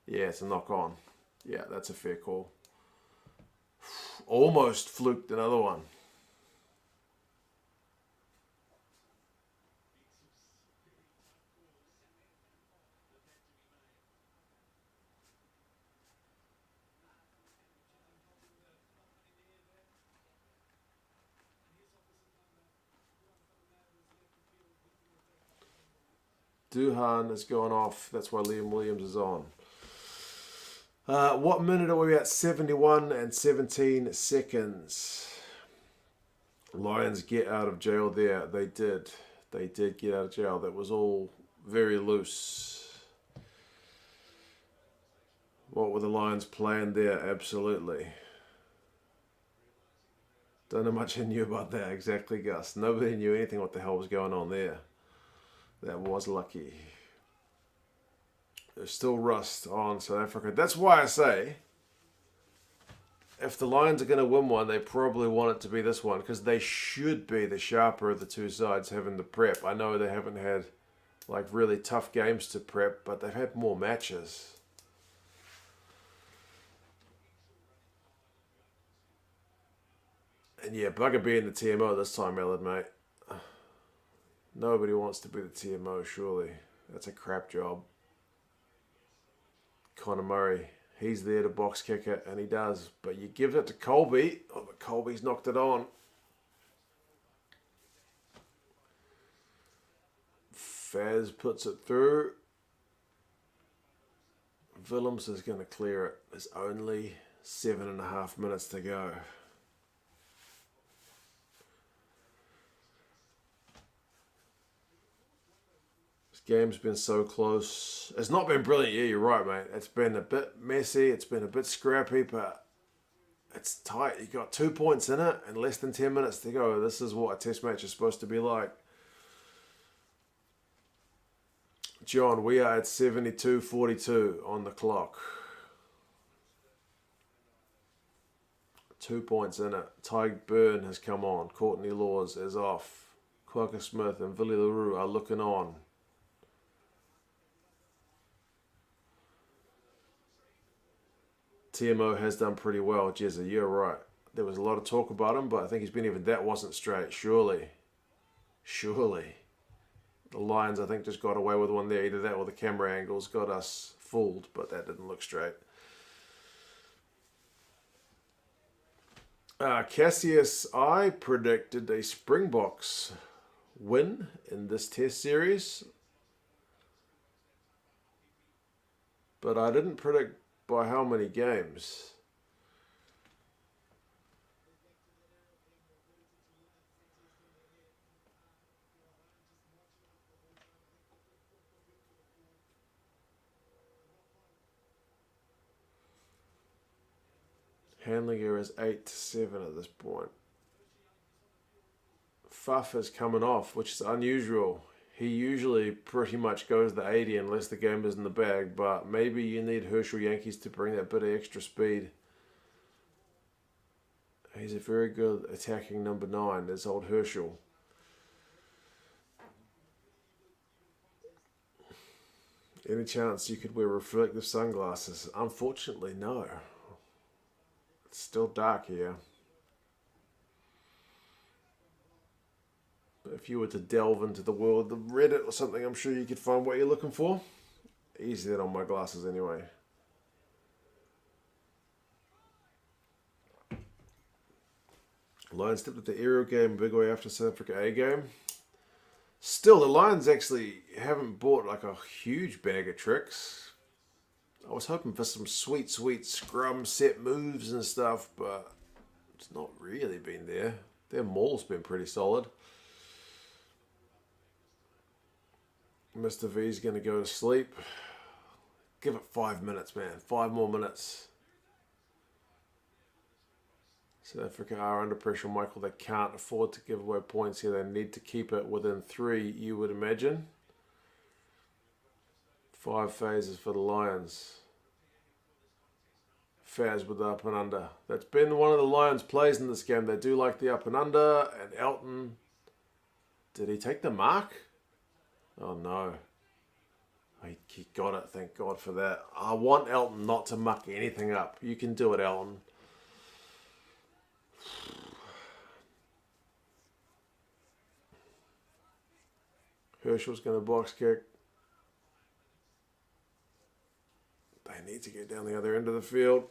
Yeah, it's a knock on. Yeah, that's a fair call. Almost fluked another one. Duhan is going off. That's why Liam Williams is on. What minute are we at? 71 and 17 seconds. Lions get out of jail there. They did. They did get out of jail. That was all very loose. What were the Lions playing there? Absolutely. Don't know much I knew about that. Exactly, Gus. Nobody knew anything what the hell was going on there. That was lucky. There's still rust on South Africa. That's why I say, if the Lions are going to win one, they probably want it to be this one, because they should be the sharper of the two sides having the prep. I know they haven't had like really tough games to prep, but they've had more matches. And yeah, bugger being the TMO this time, Ellen, mate. Nobody wants to be the TMO, surely. That's a crap job. Connor Murray, he's there to box kick it, and he does. But you give it to Colby. Oh, but Colby's knocked it on. Faz puts it through. Willems is going to clear it. There's only 7.5 minutes to go. Game's been so close. It's not been brilliant. Yeah, you're right, mate. It's been a bit messy. It's been a bit scrappy, but it's tight. You got 2 points in it and less than 10 minutes to go. This is what a test match is supposed to be like. John, we are at 72-42 on the clock. 2 points in it. Tyg Byrne has come on. Courtney Laws is off. Quaker Smith and Billy LaRue are looking on. TMO has done pretty well, Jezza, you're right. There was a lot of talk about him, but I think he's been even that wasn't straight. Surely. The Lions, I think, just got away with one there. Either that or the camera angles got us fooled, but that didn't look straight. Cassius, I predicted a Springboks win in this test series, but I didn't predict by how many games. Handlinger is 8-7 at this point. Fuff is coming off, which is unusual. He usually pretty much goes the 80 unless the game is in the bag, but maybe you need Herschel Yankees to bring that bit of extra speed. He's a very good attacking number 9, there's old Herschel. Any chance you could wear reflective sunglasses? Unfortunately, no. It's still dark here. If you were to delve into the world of Reddit or something, I'm sure you could find what you're looking for. Easy that on my glasses anyway. Lions stepped up the aerial game big way after South Africa A game. Still, the Lions actually haven't bought like a huge bag of tricks. I was hoping for some sweet scrum set moves and stuff, but it's not really been there. Their maul's been pretty solid. Mr. V's going to go to sleep. Give it 5 minutes, man. 5 more minutes. South Africa are under pressure, Michael. They can't afford to give away points here. They need to keep it within 3, you would imagine. 5 phases for the Lions. Faz with the up and under. That's been one of the Lions' plays in this game. They do like the up and under. And Elton, did he take the mark? Oh no. He got it, thank God for that. I want Elton not to muck anything up. You can do it, Elton. Herschel's going to box kick. They need to get down the other end of the field.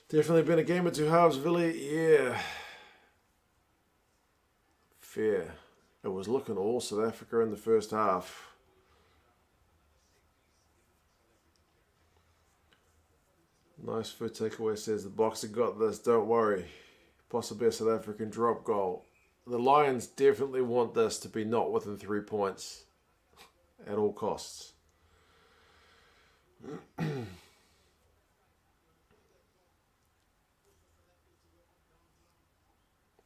Definitely been a game of two halves, Villy. Yeah. Fair. It was looking all South Africa in the first half. Nice food takeaway says the Boxer got this, don't worry. Possibly a South African drop goal. The Lions definitely want this to be not within 3 points at all costs.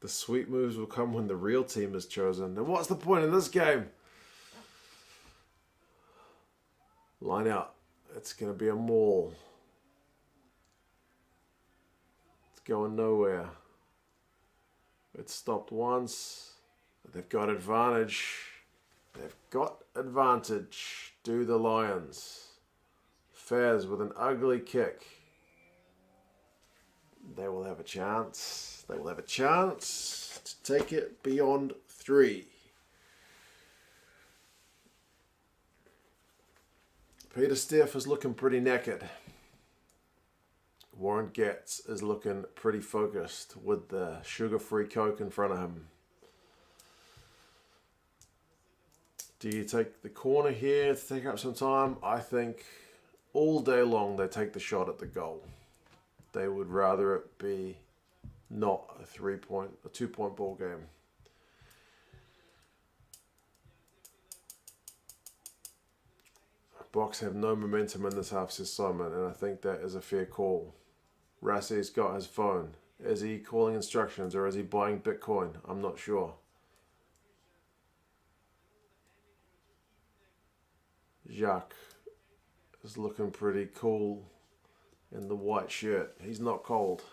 The sweet moves will come when the real team is chosen. And what's the point in this game? Line out. It's going to be a maul. It's going nowhere. It's stopped once. They've got advantage. They've got advantage. Do the Lions. Faz with an ugly kick. They will have a chance. They will have a chance to take it beyond 3. Peter Steff is looking pretty knackered. Warren Gatz is looking pretty focused with the sugar-free Coke in front of him. Do you take the corner here to take up some time? I think all day long they take the shot at the goal. They would rather it be not a 2-point ball game. Box have no momentum in this half, says Simon, and I think that is a fair call. Rassie's got his phone. Is he calling instructions or is he buying Bitcoin? I'm not sure. Jacques is looking pretty cool in the white shirt. He's not cold.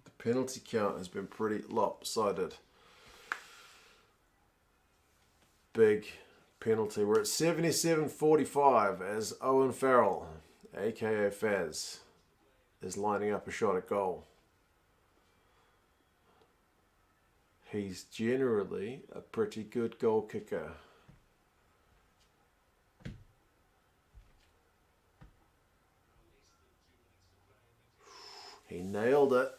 The penalty count has been pretty lopsided. Big penalty. We're at 77-45 as Owen Farrell, aka Faz, is lining up a shot at goal. He's generally a pretty good goal kicker. He nailed it.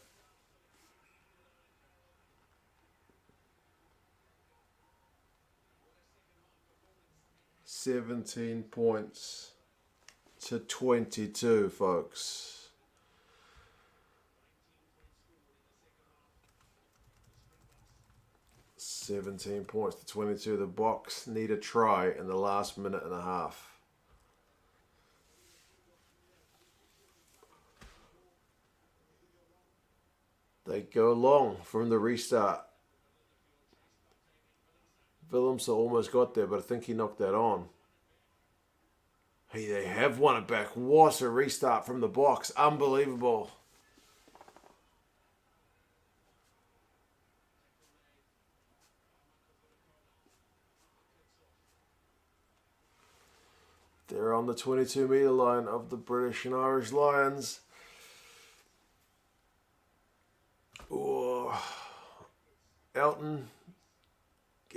$17 points to 22, folks. $17 points to 22. The Boks need a try in the last minute and a half. They go long from the restart. Willemse almost got there, but I think he knocked that on. Hey, they have won it back. What a restart from the Boks. Unbelievable. They're on the 22-metre line of the British and Irish Lions. Oh, Elton.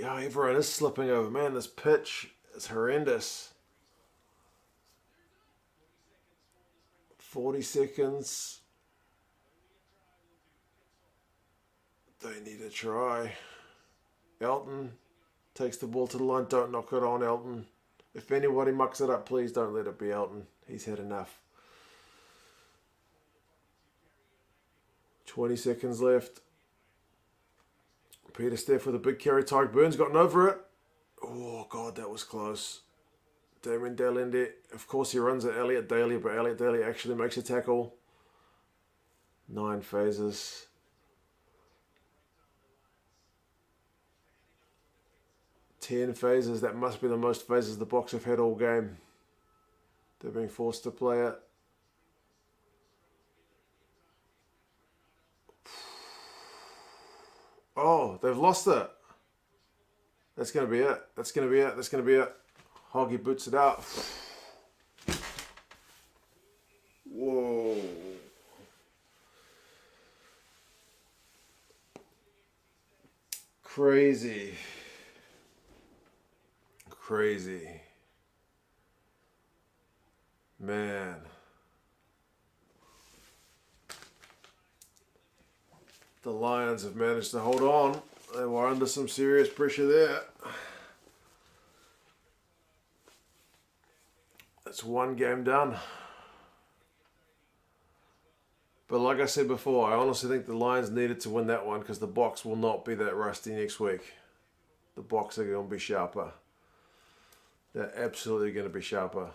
Oh, everyone is slipping over. Man, this pitch is horrendous. 40 seconds. They need a try. Elton takes the ball to the line. Don't knock it on, Elton. If anybody mucks it up, please don't let it be Elton. He's had enough. 20 seconds left. Peter Steff with a big carry. Tyke Burns gotten over it. Oh, God, that was close. Damien Delende, of course he runs at Elliot Daly, but Elliot Daly actually makes a tackle. 9 phases. Ten phases. That must be the most phases the Boks have had all game. They're being forced to play it. Oh, they've lost it. That's going to be it. That's going to be it. That's going to be it. Hoggy boots it out. Whoa. Crazy. Crazy. Man. the Lions have managed to hold on. They were under some serious pressure there. That's one game done. But like I said before, I honestly think the Lions needed to win that one because the Boks will not be that rusty next week. The Boks are going to be sharper. They're absolutely going to be sharper.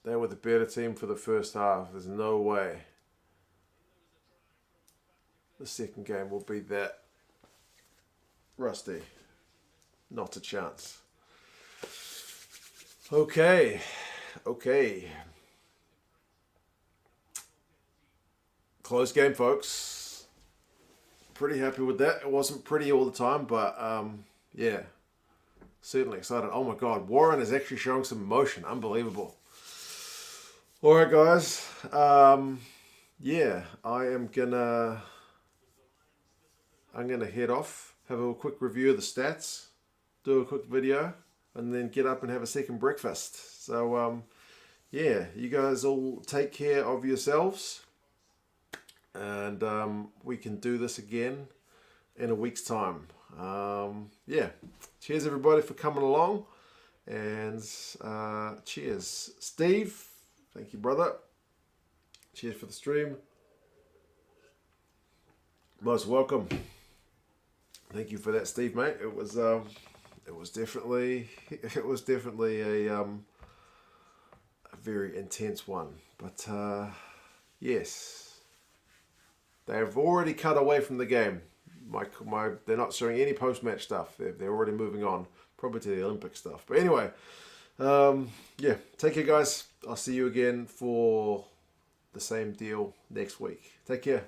They were the better team for the first half. There's no way the second game will be that rusty. Not a chance. Okay. Close game, folks. Pretty happy with that. It wasn't pretty all the time, but yeah. Certainly excited. Oh my God, Warren is actually showing some emotion. Unbelievable. All right, guys. Yeah, I'm gonna head off, have a quick review of the stats, do a quick video, and then get up and have a second breakfast. So yeah, you guys all take care of yourselves, and we can do this again in a week's time. Yeah, cheers everybody for coming along, and cheers, Steve. Thank you, brother. Cheers for the stream. Most welcome. Thank you for that, Steve, mate. It was definitely a very intense one, but yes, they have already cut away from the game. They're not showing any post-match stuff. They're already moving on, probably to the Olympic stuff. But anyway, yeah, take care, guys. I'll see you again for the same deal next week. Take care.